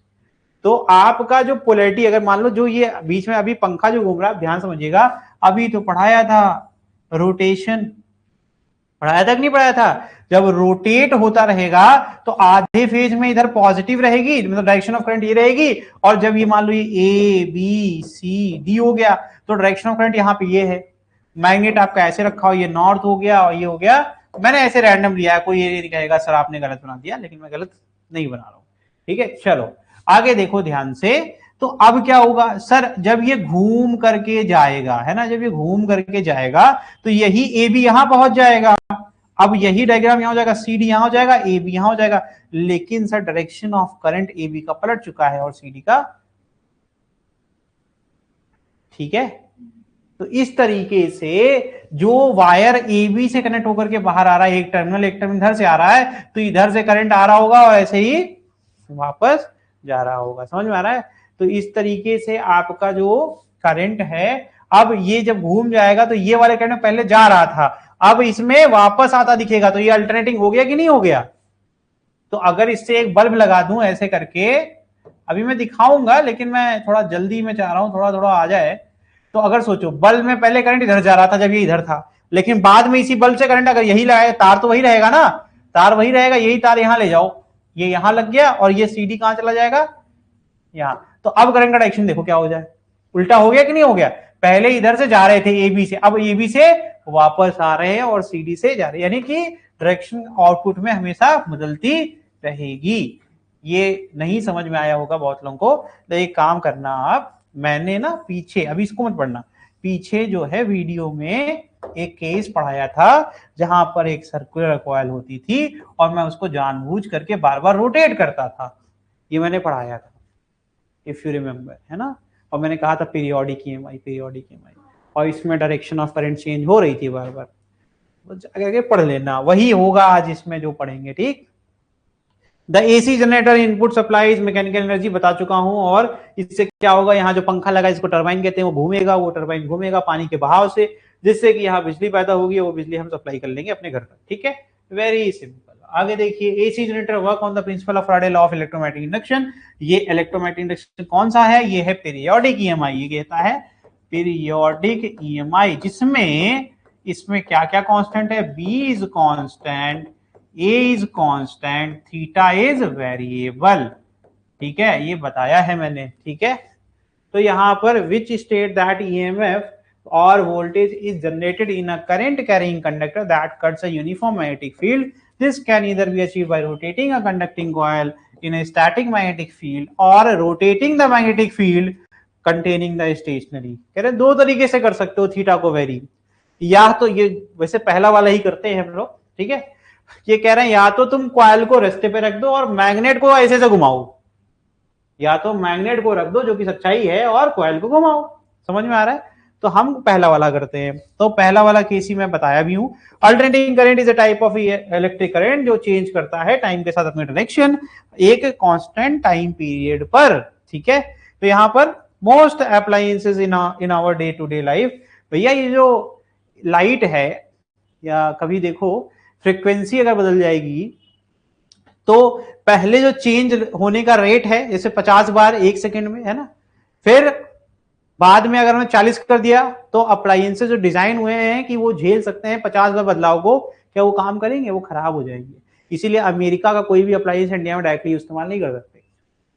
तो आपका जो पोलैरिटी, अगर मान लो जो ये बीच में अभी पंखा जो घूम रहा है, ध्यान समझिएगा, अभी तो पढ़ाया था रोटेशन, पढ़ाया था कि नहीं पढ़ाया था, जब रोटेट होता रहेगा तो आधे फेज में इधर पॉजिटिव रहेगी, मतलब डायरेक्शन ऑफ करंट ये रहेगी, और जब ये मान लो ये ए बी सी डी हो गया तो डायरेक्शन ऑफ करंट यहाँ पे ये है। मैग्नेट आपका ऐसे रखा हो, ये नॉर्थ हो गया और ये हो गया, मैंने ऐसे रैंडम लिया है, कोई ये नहीं कहेगा सर आपने गलत बना दिया, लेकिन मैं गलत नहीं बना रहा हूं, ठीक है। चलो आगे देखो ध्यान से, तो अब क्या होगा सर, जब ये घूम करके जाएगा, है ना, जब ये घूम करके जाएगा तो यही ए बी यहां पहुंच जाएगा, अब यही डायग्राम यहां हो जाएगा, सी डी यहां हो जाएगा, ए बी यहां हो जाएगा, लेकिन sir direction of current A B का पलट चुका है और सी डी का, ठीक है। तो इस तरीके से जो वायर ए बी से कनेक्ट होकर के बाहर आ रहा है, एक टर्मिनल इधर से आ रहा है, तो इधर से करंट आ रहा होगा और ऐसे ही वापस जा रहा होगा। समझ में आ रहा है? तो इस तरीके से आपका जो करंट है, अब ये जब घूम जाएगा तो ये वाले करंट पहले जा रहा था, अब इसमें वापस आता दिखेगा, तो ये अल्टरनेटिंग हो गया कि नहीं हो गया? तो अगर इससे एक बल्ब लगा दूं ऐसे करके, अभी मैं दिखाऊंगा लेकिन मैं थोड़ा जल्दी में चाह रहा हूं, थोड़ा थोड़ा आ जाए। तो अगर सोचो बल्ब में पहले करंट इधर जा रहा था जब ये इधर था, लेकिन बाद में इसी बल्ब से करंट अगर यही लगाए, तार तो वही रहेगा ना, तार वही रहेगा, यही तार यहां ले जाओ, ये यहां लग गया और ये सीडी कहां चला जाएगा? यहां। तो अब करंट का डायरेक्शन देखो क्या हो जाए, उल्टा हो गया कि नहीं हो गया? पहले इधर से जा रहे थे ए बी से, अब ए बी से वापस आ रहे हैं और सीडी से जा रहे हैं, यानी कि डायरेक्शन आउटपुट में हमेशा बदलती रहेगी। ये नहीं समझ में आया होगा बहुत लोगों को, तो एक काम करना आप, मैंने ना पीछे, अभी इसको मत पढ़ना, पीछे जो है वीडियो में एक केस पढ़ाया था जहां पर एक सर्कुलर कॉइल होती थी और मैं उसको जानबूझ करके बार बार रोटेट करता था, ये मैंने पढ़ाया था, इफ यू रिमेम्बर, है ना? और मैंने कहा था पीरियोडिक ईएमआई, पीरियोडिक ईएमआई, और इसमें डायरेक्शन ऑफ करंट चेंज हो रही थी बार बार, आगे पढ़ लेना, वही होगा आज इसमें जो पढ़ेंगे, ठीक? The AC generator input supplies mechanical energy बता चुका हूं, और इससे क्या होगा, यहाँ जो पंखा लगा इसको टरबाइन कहते हैं, वो घूमेगा, वो टरबाइन घूमेगा पानी के बहाव से, जिससे कि यहाँ बिजली पैदा होगी, वो बिजली हम सप्लाई कर लेंगे अपने घर पर, ठीक है? Very simple. आगे देखिए, AC generator work on the principle of Faraday law of electromagnetic induction. ये इलेक्ट्रोमैग्नेटिक इंडक्शन कौन सा है? ये है पीरियोडिक ईएमआई, ये कहता है पीरियोडिक ईएमआई, जिसमें इसमें क्या क्या कांस्टेंट है? B is constant, A is constant, theta is variable, ठीक है? ये बताया है मैंने, ठीक है? तो यहां पर which state that EMF or voltage is generated in a current carrying conductor that cuts a uniform magnetic field. This can either be achieved by rotating a conducting coil in a static magnetic field or rotating the magnetic field containing the stationary. कह रहे दो तरीके से कर सकते हो theta को very, या तो ये वैसे पहला वाला ही करते हैं हम लोग, ठीक है? ये कह रहे हैं या तो तुम कॉइल को रेस्टे पे रख दो और मैग्नेट को ऐसे से घुमाओ, या तो मैग्नेट को रख दो जो कि सच्चाई है और कॉइल को घुमाओ। समझ में आ रहा है? तो हम पहला वाला करते हैं। तो पहला वाला केस ही मैं बताया भी हूं। Alternating current is a type of electric current जो चेंज करता है टाइम के साथ अपनी डायरेक्शन एक कांस्टेंट टाइम पीरियड पर, ठीक है? तो यहां पर most appliances in our day to day life, भैया ये जो लाइट है, या कभी देखो फ्रीक्वेंसी अगर बदल जाएगी तो पहले जो चेंज होने का रेट है जैसे 50 बार एक सेकंड में, है ना, फिर बाद में अगर हमने 40 कर दिया तो अप्लायंसेस जो डिजाइन हुए हैं कि वो झेल सकते हैं 50 बार बदलाव को, क्या वो काम करेंगे? वो खराब हो जाएंगे। इसीलिए अमेरिका का कोई भी अप्लायंस इंडिया में डायरेक्टली इस्तेमाल नहीं कर सकते।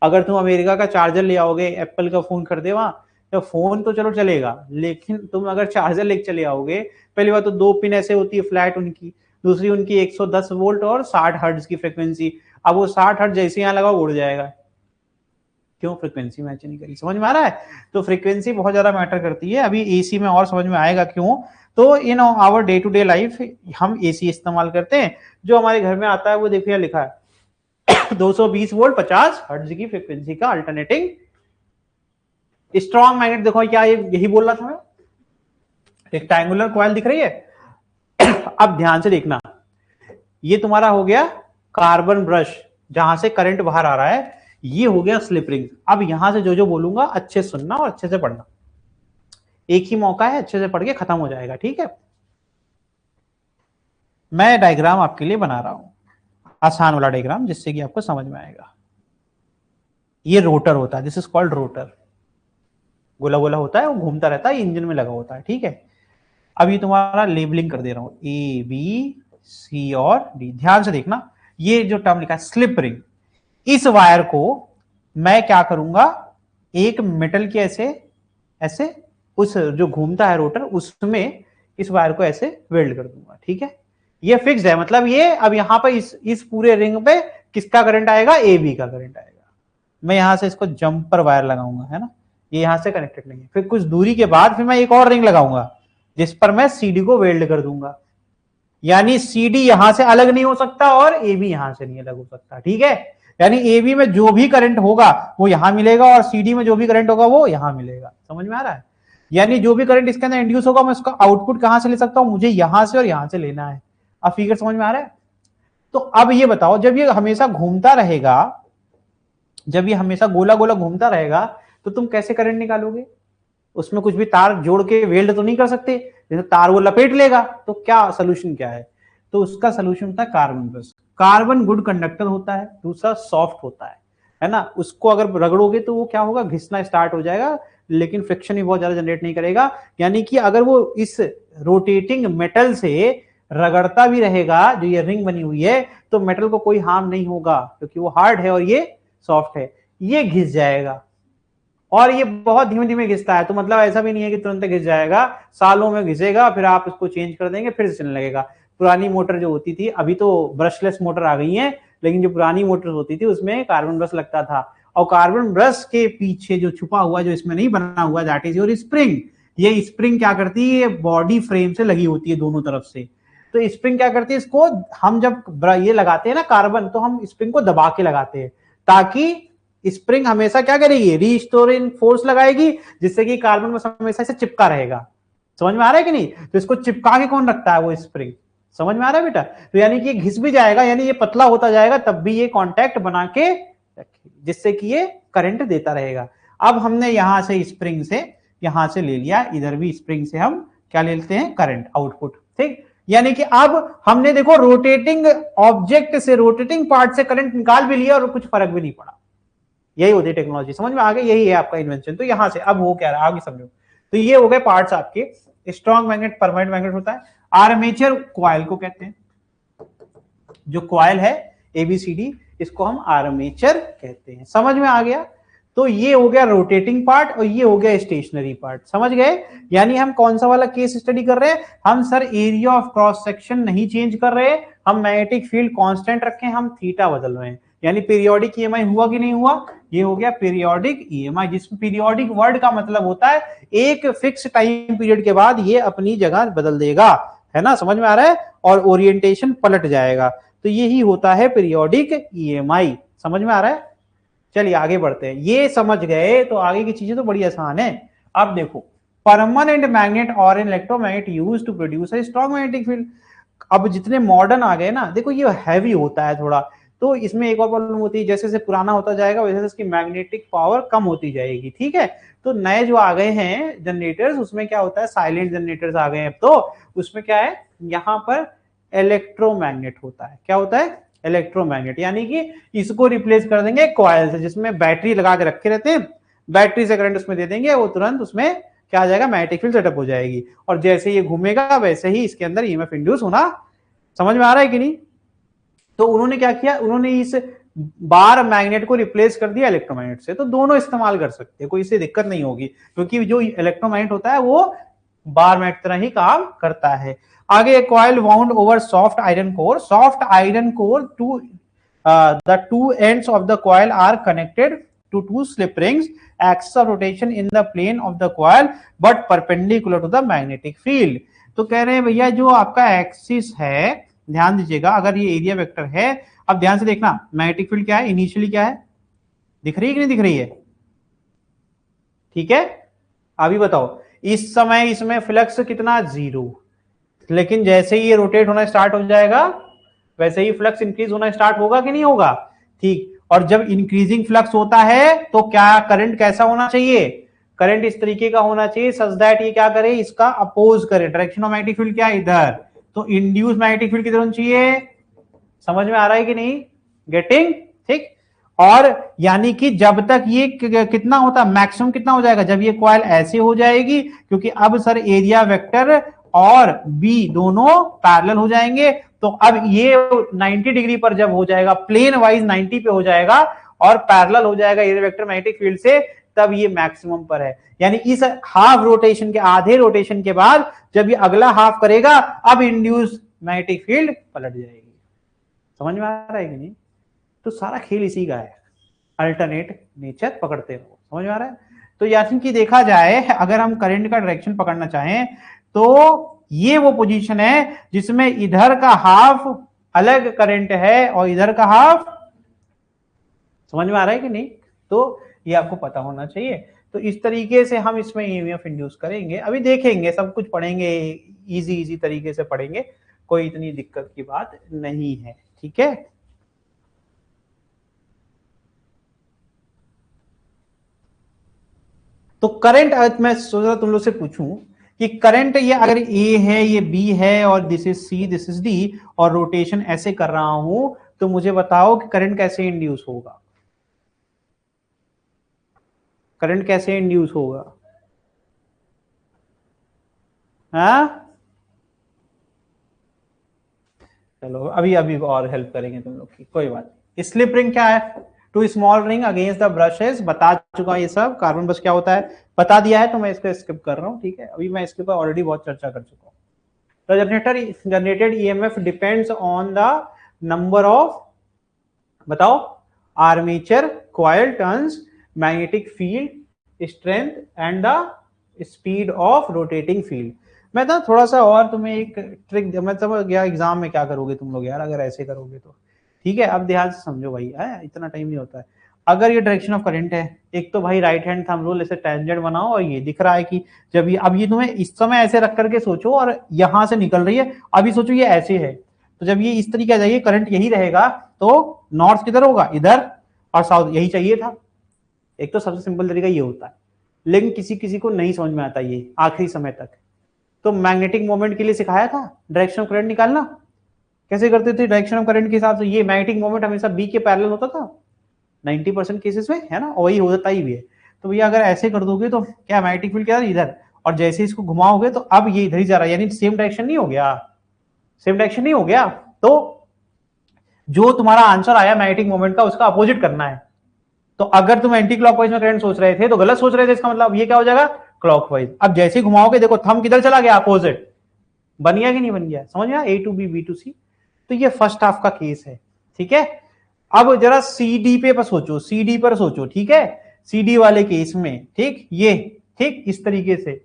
अगर तुम अमेरिका का चार्जर ले आओगे, एप्पल का फोन खरीदे वहां, तो फोन तो चलो चलेगा, लेकिन तुम अगर चार्जर लेके चले आओगे, पहली बात तो 2 पिन ऐसे होती है फ्लैट उनकी, दूसरी उनकी 110 वोल्ट और 60 हर्ट्ज की फ्रीक्वेंसी। अब वो 60 हर्ट्ज जैसे यहां लगा उड़ जाएगा, क्यों? फ्रीक्वेंसी मैच नहीं करी। समझ में आ रहा है? तो फ्रीक्वेंसी बहुत ज्यादा मैटर करती है। अभी एसी में और समझ में आएगा क्यों। तो in our day to day life हम एसी इस्तेमाल करते हैं। जो हमारे घर में आता है वो देखिए लिखा है 220 वोल्ट 50 हर्ट्ज की फ्रीक्वेंसी का अल्टरनेटिंग स्ट्रॉन्ग मैग्नेट। देखो क्या यही बोल रहा था मैं, रेक्टेंगुलर कॉइल दिख रही है। अब ध्यान से देखना, ये तुम्हारा हो गया कार्बन ब्रश जहां से करंट बाहर आ रहा है, ये हो गया स्लिप रिंग। अब यहां से जो जो बोलूंगा अच्छे सुनना और अच्छे से पढ़ना, एक ही मौका है, अच्छे से पढ़ के खत्म हो जाएगा, ठीक है? मैं डायग्राम आपके लिए बना रहा हूं, आसान वाला डायग्राम, जिससे कि आपको समझ में आएगा। ये रोटर होता है, दिस इज कॉल्ड रोटर। गोला गोला होता है, वो घूमता रहता है, इंजन में लगा होता है, ठीक है? अब ये तुम्हारा लेबलिंग कर दे रहा हूं, ए बी सी और डी। ध्यान से देखना, ये जो टर्म लिखा है स्लिप रिंग, इस वायर को मैं क्या करूंगा, एक मेटल के ऐसे ऐसे उस जो घूमता है रोटर उसमें इस वायर को ऐसे वेल्ड कर दूंगा, ठीक है? ये फिक्स्ड है, मतलब ये अब यहां पर इस पूरे रिंग पे किसका करंट आएगा? ए बी का करंट आएगा। मैं यहां से इसको जंपर वायर लगाऊंगा, है ना, ये यहां से कनेक्टेड नहीं है। फिर कुछ दूरी के बाद फिर मैं एक और रिंग लगाऊंगा जिस पर मैं सीडी को वेल्ड कर दूंगा, यानी सीडी यहां से अलग नहीं हो सकता और ए बी यहां से नहीं अलग हो सकता, ठीक है? यानी ए बी में जो भी करंट होगा वो यहां मिलेगा और सीडी में जो भी करंट होगा वो यहां मिलेगा। समझ में आ रहा है? यानी जो भी करंट इसके अंदर इंड्यूस होगा मैं उसका आउटपुट कहां से ले सकता हूं, मुझे यहां से और यहां से लेना है। अब फिगर समझ में आ रहा है? तो अब ये बताओ, जब ये हमेशा घूमता रहेगा, जब ये हमेशा गोला गोला घूमता रहेगा, तो तुम कैसे करंट निकालोगे? उसमें कुछ भी तार जोड़ के वेल्ड तो नहीं कर सकते, जैसे तार वो लपेट लेगा। तो क्या सोल्यूशन क्या है? तो उसका सोल्यूशन होता है carbon brush. Carbon good conductor होता है, दूसरा सॉफ्ट होता है ना। उसको अगर रगड़ोगे तो वो क्या होगा, घिसना स्टार्ट हो जाएगा, लेकिन फ्रिक्शन भी बहुत ज्यादा जनरेट नहीं करेगा। यानी कि अगर वो इस रोटेटिंग मेटल से रगड़ता भी रहेगा, जो ये रिंग बनी हुई है, तो मेटल को कोई हार्म नहीं होगा, क्योंकि वो हार्ड है और ये सॉफ्ट है। ये घिस जाएगा, और ये बहुत धीमे धीमे घिसता है, तो मतलब ऐसा भी नहीं है कि तुरंत घिस जाएगा, सालों में घिसेगा, फिर आप उसको चेंज कर देंगे, फिर से चलने लगेगा। पुरानी मोटर जो होती थी, अभी तो ब्रशलेस मोटर आ गई है, लेकिन जो पुरानी मोटर होती थी उसमें कार्बन ब्रश लगता था। और कार्बन ब्रश के पीछे जो छुपा हुआ, जो इसमें नहीं बना हुआ, दैट इज योर स्प्रिंग। ये स्प्रिंग क्या करती है, ये बॉडी फ्रेम से लगी होती है दोनों तरफ से। तो स्प्रिंग क्या करती है, इसको हम जब ये लगाते हैं ना कार्बन, तो हम स्प्रिंग को दबा के लगाते हैं, ताकि स्प्रिंग हमेशा क्या करेगी, रीस्टोरिंग फोर्स लगाएगी, जिससे कि कार्बन बस हमेशा से चिपका रहेगा। समझ में आ रहा है कि नहीं? तो इसको चिपका के कौन रखता है, वो स्प्रिंग। समझ में आ रहा है बेटा? तो यानी कि घिस भी जाएगा, यानी ये पतला होता जाएगा, तब भी ये कांटेक्ट बना के रखेगी, जिससे कि ये करंट देता रहेगा। अब हमने यहां से स्प्रिंग से यहां से ले लिया, इधर भी स्प्रिंग से हम क्या ले लेते हैं, करंट आउटपुट। ठीक, यानी कि अब हमने देखो रोटेटिंग ऑब्जेक्ट से, रोटेटिंग पार्ट से करंट निकाल भी लिया और कुछ फर्क भी नहीं पड़ा। यही होती है टेक्नोलॉजी। समझ में आ गया? यही है आपका इन्वेंशन। तो यहां से अब हो क्या रहा है आगे समझो। तो ये हो गए पार्ट्स आपके। स्ट्रॉन्ग मैग्नेट, परमानेंट मैग्नेट होता है। आर्मेचर कॉइल को कहते हैं, जो कॉइल है एबीसीडी, इसको हम आर्मेचर कहते हैं। समझ में आ गया? तो ये हो गया रोटेटिंग पार्ट और ये हो गया स्टेशनरी पार्ट। समझ गए? यानी हम कौन सा वाला केस स्टडी कर रहे हैं? हम sir area of cross section नहीं चेंज कर रहे, हम मैग्नेटिक फील्ड कांस्टेंट रखे, हम थीटा बदल रहे हैं। यानी पीरियोडिक ईएमआई हुआ कि नहीं हुआ? ये हो गया पीरियोडिक ईएमआई, जिसमें पीरियोडिक वर्ड का मतलब होता है एक फिक्स टाइम पीरियड के बाद ये अपनी जगह बदल देगा, है ना। समझ में आ रहा है? और ओरिएंटेशन पलट जाएगा। तो यही होता है पीरियोडिक ईएमआई। समझ में आ रहा है? चलिए आगे बढ़ते हैं। ये समझ गए तो आगे की चीजें तो बड़ी आसान है। अब देखो, परमानेंट मैग्नेट और an electromagnet used to produce a strong magnetic field. अब जितने मॉडर्न आ गए ना, देखो ये हैवी होता है थोड़ा, तो इसमें एक और प्रॉब्लम होती है, जैसे जैसे पुराना होता जाएगा वैसे इसकी मैग्नेटिक पावर कम होती जाएगी। ठीक है, तो नए जो आ गए हैं जनरेटर्स, उसमें क्या होता है, साइलेंट जनरेटर्स आ गए हैं। तो उसमें क्या है, यहाँ पर इलेक्ट्रोमैग्नेट होता है। क्या होता है? इलेक्ट्रोमैग्नेट। यानी कि इसको रिप्लेस कर देंगे कॉइल से, जिसमें बैटरी लगा के रखे रहते हैं, बैटरी से करंट उसमें दे देंगे, वो तुरंत उसमें क्या आ जाएगा, मैग्नेटिक फील्ड सेटअप हो जाएगी, और जैसे ये घूमेगा वैसे ही इसके अंदर ईएमएफ इंड्यूस होना। समझ में आ रहा है कि नहीं? तो उन्होंने क्या किया, उन्होंने इस बार मैग्नेट को रिप्लेस कर दिया इलेक्ट्रोमैग्नेट से। तो दोनों इस्तेमाल कर सकते हैं, कोई इससे दिक्कत नहीं होगी, क्योंकि जो इलेक्ट्रोमैग्नेट होता है वो बार मैग्नेट तरह ही काम करता है। आगे coil wound over soft iron core. Soft iron core to the two ends of the coil are connected to two slip rings, axis of rotation in the plane of the coil but perpendicular to the magnetic field। तो कह रहे हैं भैया जो आपका axis है, ध्यान दीजिएगा, अगर ये एरिया वेक्टर है, अब ध्यान से देखना, मैग्नेटिक फील्ड क्या है, इनिशियली क्या है, दिख रही है कि नहीं दिख रही है? ठीक है, अभी बताओ, इस समय इसमें फ्लक्स कितना, 0, लेकिन जैसे ही ये रोटेट होना स्टार्ट हो जाएगा वैसे ही फ्लक्स इंक्रीज होना स्टार्ट होगा कि नहीं होगा? ठीक, और जब इंक्रीजिंग फ्लक्स होता है तो क्या करंट कैसा होना चाहिए, करंट इस तरीके का होना चाहिए सच दैट ये क्या करे, इसका अपोज करे। डायरेक्शन ऑफ मैग्नेटिक फील्ड क्या है, इधर, तो इंड्यूस मैग्नेटिक फील्ड किधर होना चाहिए? समझ में आ रहा है कि नहीं? गेटिंग? ठीक, और यानी कि जब तक ये कितना होता, मैक्सिमम कितना हो जाएगा, जब ये कॉइल ऐसे हो जाएगी, क्योंकि अब सर एरिया वेक्टर और बी दोनों पैरेलल हो जाएंगे, तो अब ये 90 डिग्री पर जब हो जाएगा, प्लेन वाइज 90 पे हो जाएगा और पैरेलल हो जाएगा एरिया वेक्टर मैग्नेटिक फील्ड से, तब ये मैक्सिमम पर है। यानी इस हाफ रोटेशन के, आधे रोटेशन के बाद जब ये अगला हाफ करेगा, अब इंड्यूस मैग्नेटिक फील्ड पलट जाएगी। समझ में आ रहा है कि नहीं? तो सारा खेल इसी का है, अल्टरनेट नेचर पकड़ते रहो। समझ में आ रहा है? तो यानी कि देखा जाए, अगर हम करंट का डायरेक्शन पकड़ना चाहें तो ये वो पोजीशन है जिसमें इधर का हाफ अलग करंट है और इधर का हाफ, समझ में आ रहा है कि नहीं? तो ये आपको पता होना चाहिए। तो इस तरीके से हम इसमें ईएमएफ इंड्यूस करेंगे। अभी देखेंगे, सब कुछ पढ़ेंगे, इजी तरीके से पढ़ेंगे, कोई इतनी दिक्कत की बात नहीं है, ठीक है। तो करंट, मैं सोच रहा तुम लोग से पूछूं कि करंट ये अगर ए है, ये बी है, और this is C, this is D, और रोटेशन ऐसे कर रहा हूं, तो मुझे बताओ कि करंट कैसे इंड्यूस होगा, करंट कैसे इंड्यूस होगा? हाँ, चलो अभी अभी और हेल्प करेंगे तुम लोग की, कोई बात नहीं। स्लिप रिंग क्या है? Two small ring against the brushes, बता चुका ये सब। कार्बन ब्रश क्या होता है बता दिया है, तो मैं इसको स्किप कर रहा हूँ, ठीक है। अभी मैं इसके ऊपर ऑलरेडी बहुत चर्चा कर चुका हूँ। तो generated EMF depends on the number of, बताओ, armature coil turns, magnetic field strength and the speed of rotating field. मैं तो थोड़ा सा और तुम्हें एक ट्रिक, मैं समझ गया एग्जाम में क्या करोगे तुम लोग यार अगर ऐसे करोगे तो, ठीक है। अब ध्यान से समझो भाई, है इतना टाइम नहीं होता है। अगर ये डायरेक्शन ऑफ करंट है, एक तो भाई राइट हैंड थंब रूल, ऐसे टेंजेंट बनाओ, और ये दिख रहा है कि जब ये, अब ये तुम्हें इस समय ऐसे रख करके सोचो, और यहां से निकल रही है, अभी सोचो ये ऐसे है, तो जब ये इस तरीके आ जाइए, करंट यही रहेगा, तो नॉर्थ किधर होगा, इधर, और साउथ यही चाहिए था। एक तो सबसे सिंपल तरीका ये होता है, लेकिन किसी किसी को नहीं समझ में आता ये आखिरी समय तक। तो मैग्नेटिक मोमेंट के लिए सिखाया था डायरेक्शन ऑफ करंट निकालना, कैसे करते थे डायरेक्शन ऑफ करंट के हिसाब से। ये मैग्नेटिक मोमेंट हमेशा बी के पैरेलल होता था 90% केसेस में, है ना, और वही होता ही भी है। तो भैया अगर ऐसे कर दोगे तो क्या मैग्नेटिक फील्ड क्या इधर, और जैसे इसको घुमाओगे तो अब ये इधर ही जा रहा है, यानी सेम डायरेक्शन नहीं हो गया, सेम डायरेक्शन नहीं हो गया। तो जो तुम्हारा आंसर आया मैग्नेटिक मोमेंट का, उसका अपोजिट करना है। तो अगर तुम एंटी क्लॉकवाइज में करंट सोच रहे थे तो गलत सोच रहे थे, इसका मतलब ये क्या हो जाएगा, क्लॉकवाइज। अब जैसे ही घुमाओगे, देखो थंब किधर चला गया, अपोजिट। बन गया कि नहीं बन गया, समझ गया, ए टू बी, बी टू सी। तो ये फर्स्ट हाफ का केस है, ठीक है। अब जरा सी डी पे पर सोचो, सी डी पर सोचो, ठीक है, सी डी वाले केस में, ठीक, ये, ठीक, इस तरीके से।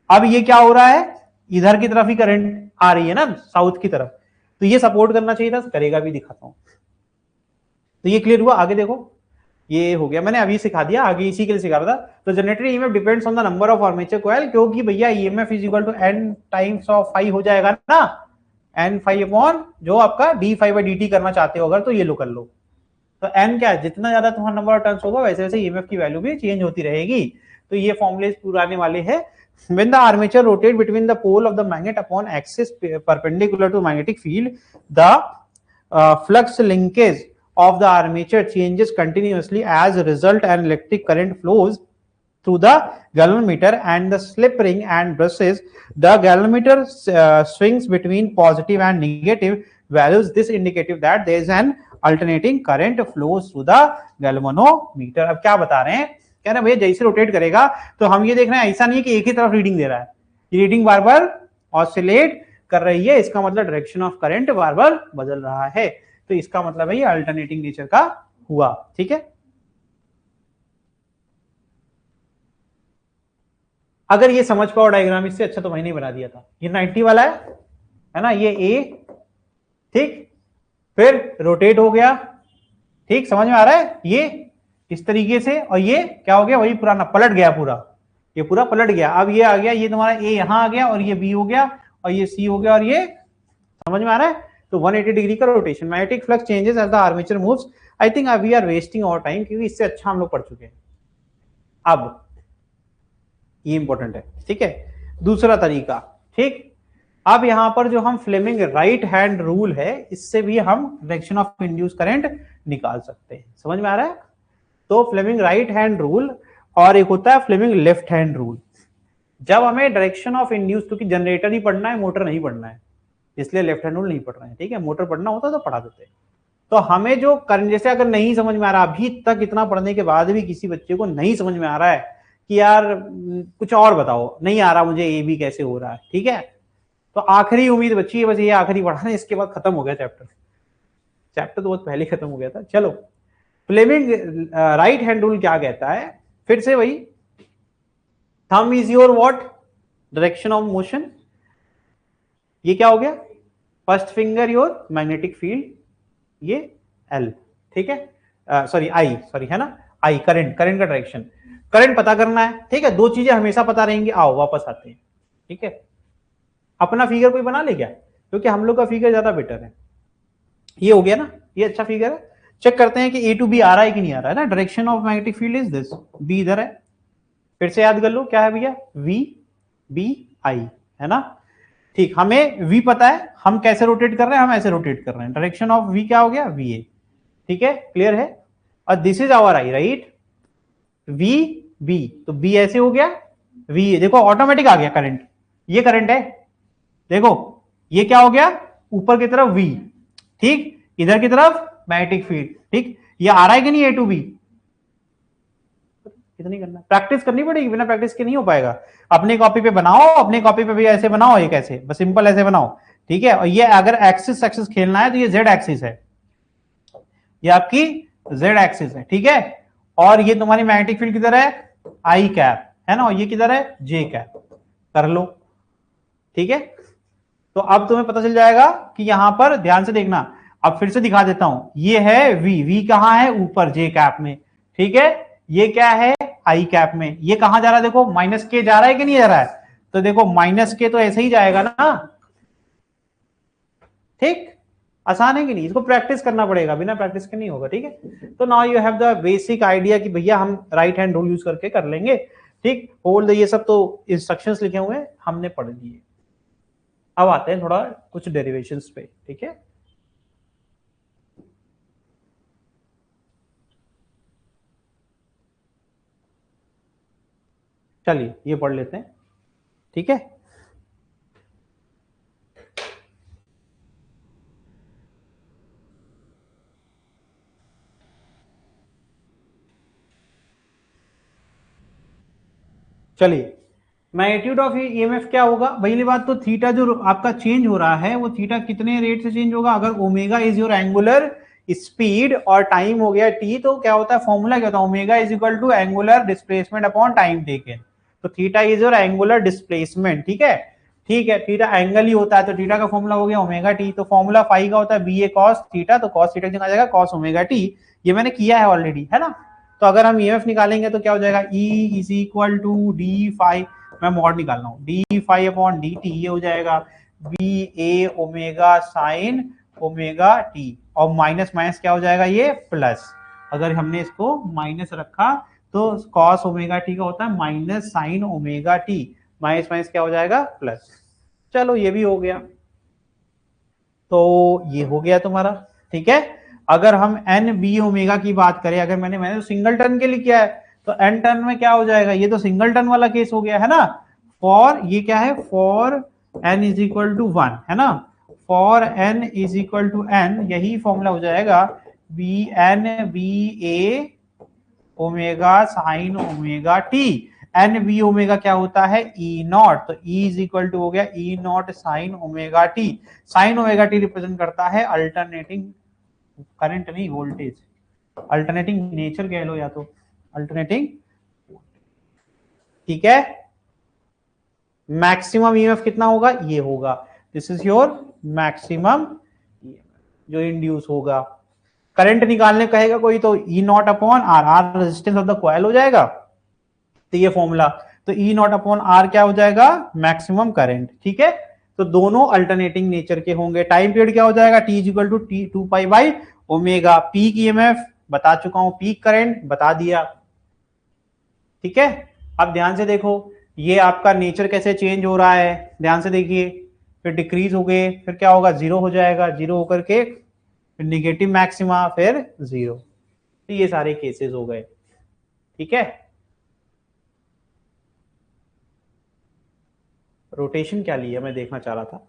अब ये क्या हो रहा है, इधर की तरफ ही करंट आ रही है ना, साउथ की तरफ, तो ये सपोर्ट करना चाहिए था, करेगा भी, दिखाता हूं। तो ये क्लियर हुआ, आगे देखो, ये हो गया, मैंने अभी सिखा दिया, आगे इसी के लिए सिखा रहा था। तो generated EMF depends on the number of armature coil, क्योंकि भैया EMF is equal to N times of phi हो जाएगा ना, एन फाई अपॉन जो आपका D phi by D T करना चाहते हो अगर, तो ये लो कर लो। तो एन क्या है, जितना ज्यादा तुम्हारा नंबर ऑफ टर्न्स होगा वैसे वैसे ईएमएफ की वैल्यू भी चेंज होती रहेगी। तो ये फॉर्मूले पुराने वाले हैं। When the armature rotate between the pole of the magnet upon axis perpendicular to magnetic field, the flux linkage of the armature changes continuously. As a result, an electric current flows through the galvanometer and the slip ring and brushes. The galvanometer swings between positive and negative values. This indicates that there is an alternating current flows through the galvanometer. अब क्या बता रहे हैं, कह रहे हैं भैया जैसे रोटेट करेगा तो हम ये देख रहे हैं, ऐसा नहीं है कि एक ही तरफ रीडिंग दे रहा है, ये रीडिंग बार बार ऑसिलेट कर रही है, इसका मतलब डायरेक्शन ऑफ करंट बार बार बदल रहा है। तो इसका मतलब है ये अल्टरनेटिंग नेचर का हुआ, ठीक है। अगर ये समझ पाओ डायग्राम, इससे अच्छा तो मैंने ही बना दिया था। ये 90 वाला है ना, ये ए, ठीक, फिर रोटेट हो गया, ठीक, समझ में आ रहा है, ये इस तरीके से, और ये क्या हो गया, वही पुराना पलट गया पूरा, ये पूरा पलट गया। अब ये आ गया, ये तुम्हारा ए यहां आ गया, और ये बी हो गया, और ये सी हो गया, और ये, समझ में आ रहा है। तो 180 डिग्री का rotation, magnetic flux changes as the armature moves. I think we are wasting our time, क्योंकि इससे अच्छा हम लोग पढ़ चुके हैं। अब ये इंपॉर्टेंट है, ठीक है। दूसरा तरीका, ठीक, अब यहां पर जो हम फ्लेमिंग राइट हैंड रूल है, इससे भी हम डायरेक्शन ऑफ इंड्यूस करंट निकाल सकते हैं, समझ में आ रहा है। तो फ्लेमिंग राइट हैंड रूल, और एक होता है फ्लेमिंग लेफ्ट हैंड रूल। जब हमें डायरेक्शन ऑफ इंड्यूस, क्योंकि जनरेटर ही पढ़ना है, मोटर नहीं पढ़ना है, इसलिए लेफ्ट हैंड रूल नहीं पढ़ रहे हैं, ठीक है। मोटर पढ़ना होता तो पढ़ा देते। तो हमें जो करंट, जैसे अगर नहीं समझ में आ रहा, अभी तक इतना पढ़ने के बाद भी किसी बच्चे को नहीं समझ में आ रहा है कि यार कुछ और बताओ, नहीं आ रहा मुझे ए बी कैसे हो रहा है, ठीक है, तो आखिरी उम्मीद बच्ची है बस, ये आखिरी पढ़ाना, इसके बाद खत्म हो गया चैप्टर। चैप्टर तो बहुत पहले खत्म हो गया था। चलो, फ्लेमिंग राइट हैंड रूल क्या कहता है, फिर से वही, thumb is your what, direction of motion, ये क्या हो गया, first finger your magnetic field, ये एल, ठीक है, सॉरी आई, सॉरी है ना, आई करंट, करंट का डायरेक्शन। करंट पता करना है, ठीक है। दो चीजें हमेशा पता रहेंगी। आओ वापस आते हैं, ठीक है। अपना फिगर कोई बना ले क्या, क्योंकि हम लोग का फिगर ज्यादा बेटर है। ये हो गया ना, ये अच्छा फिगर है। चेक करते हैं कि ए टू बी आ रहा है कि नहीं आ रहा है ना। Direction of magnetic field is this, B इधर है। फिर से याद कर लो क्या है भैया, वी बी आई, है ना। ठीक, हमें वी पता है, हम कैसे रोटेट कर रहे हैं, हम ऐसे रोटेट कर रहे हैं। डायरेक्शन ऑफ वी क्या हो गया, वी ए, ठीक है, क्लियर है। और this is our I, right, V B, तो बी ऐसे हो गया, वी ए, देखो ऑटोमेटिक आ गया करंट, ये करंट है, देखो ये क्या हो गया, ऊपर की तरफ वी, ठीक, इधर की तरफ मैग्नेटिक फील्ड, ठीक। ये आ रहा है कि नहीं ए टू बी, कितनी करना, प्रैक्टिस करनी पड़ेगी, बिना प्रैक्टिस के नहीं हो पाएगा। अपने कॉपी पे बनाओ, अपने कॉपी पे भी ऐसे बनाओ, एक ऐसे बस सिंपल ऐसे बनाओ, ठीक है। और ये अगर एक्सिस एक्सिस खेलना है तो ये जेड एक्सिस है, ये आपकी जेड एक्सिस है, ठीक है। और ये तुम्हारी मैग्नेटिक फील्ड किधर है, आई कैप, है ना, और ये किधर है, जे कैप, कर लो, ठीक है। तो अब तुम्हें पता चल जाएगा कि यहां पर ध्यान से देखना, अब फिर से दिखा देता हूं, ये है वी, वी कहां है, ऊपर जे कैप में, ठीक है। ये क्या है, आई कैप में, ये कहां जा रहा है, देखो माइनस के जा रहा है कि नहीं जा रहा है, तो देखो माइनस के तो ऐसे ही जाएगा ना, ठीक। आसान है कि नहीं, इसको प्रैक्टिस करना पड़ेगा, बिना प्रैक्टिस के नहीं होगा, ठीक है। तो now you have the basic idea कि भैया हम राइट हैंड रूल यूज करके कर लेंगे, ठीक। होल्ड, ये सब तो इंस्ट्रक्शंस लिखे हुए हमने पढ़ लिए। अब आते हैं थोड़ा कुछ डेरिवेशंस पे, ठीक है। चलिए ये पढ़ लेते हैं, ठीक है। चलिए, मैग्नीट्यूड ऑफ ईएमएफ क्या होगा, पहली बात तो थीटा जो आपका चेंज हो रहा है वो थीटा कितने रेट से चेंज होगा, अगर omega is your angular speed और टाइम हो गया टी, तो क्या होता है, फॉर्मूला क्या होता है, omega is equal to angular displacement upon time taken, तो theta is your angular displacement, ठीक है। ठीक है, थीटा एंगल ही होता है, तो थीटा का फॉर्मूला हो गया ओमेगा टी, तो फॉर्मूला फाई का होता है बी ए कॉस थीटा, तो कॉस थीटा आ जाएगा कॉस ओमेगा टी, ये मैंने किया है ऑलरेडी, है ना। तो अगर हम ईएमएफ निकालेंगे तो क्या हो जाएगा, E is equal to d phi, मैं मॉड निकाल रहा हूँ, d phi upon d t, ये हो जाएगा बी ए ओमेगा साइन ओमेगा टी, और माइनस माइनस क्या हो जाएगा, ये प्लस, अगर हमने इसको माइनस रखा तो कॉस ओमेगा टी का होता है minus sign omega T, minus minus क्या हो जाएगा, प्लस। चलो ये भी हो गया, तो ये हो गया तुम्हारा, ठीक है। अगर हम एन बी ओमेगा की बात करें, अगर मैंने तो सिंगल टर्न के लिए किया है, तो एन टर्न में क्या हो जाएगा, ये तो सिंगल टर्न वाला केस हो गया है ना। फॉर ये क्या है, for n is equal to 1, है ना, for n is equal to n, यही फॉर्मूला हो जाएगा बी एन बी ए omega sine omega t, n b omega क्या होता है, ई नॉट, तो ई इज इक्वल टू हो गया e naught sine omega t, sine omega t represent करता है अल्टरनेटिंग करंट, नहीं वोल्टेज, अल्टरनेटिंग नेचर कह लो या तो अल्टरनेटिंग, ठीक है। मैक्सिमम ईएमएफ कितना होगा, ये होगा, दिस इज योर मैक्सिमम जो इंड्यूस होगा। करंट निकालने कहेगा कोई तो e naught upon r, r resistance of the coil हो जाएगा, तो ये फॉर्मूला, तो ई नॉट अपॉन आर क्या हो जाएगा, मैक्सिमम करंट, ठीक है। तो दोनों अल्टरनेटिंग नेचर के होंगे। टाइम पीरियड क्या हो जाएगा, T is equal to T 2 pi by omega, peak EMF बता चुका हूं, पीक करंट बता दिया, ठीक है। अब ध्यान से देखो ये आपका नेचर कैसे चेंज हो रहा है, ध्यान से देखिए, फिर डिक्रीज हो गए, फिर क्या होगा, जीरो हो जाएगा, जीरो होकर के फिर निगेटिव मैक्सिमा, फिर जीरो, तो ये सारे केसेस हो गए, ठीक है। रोटेशन क्या लिया मैं देखना चाह रहा था,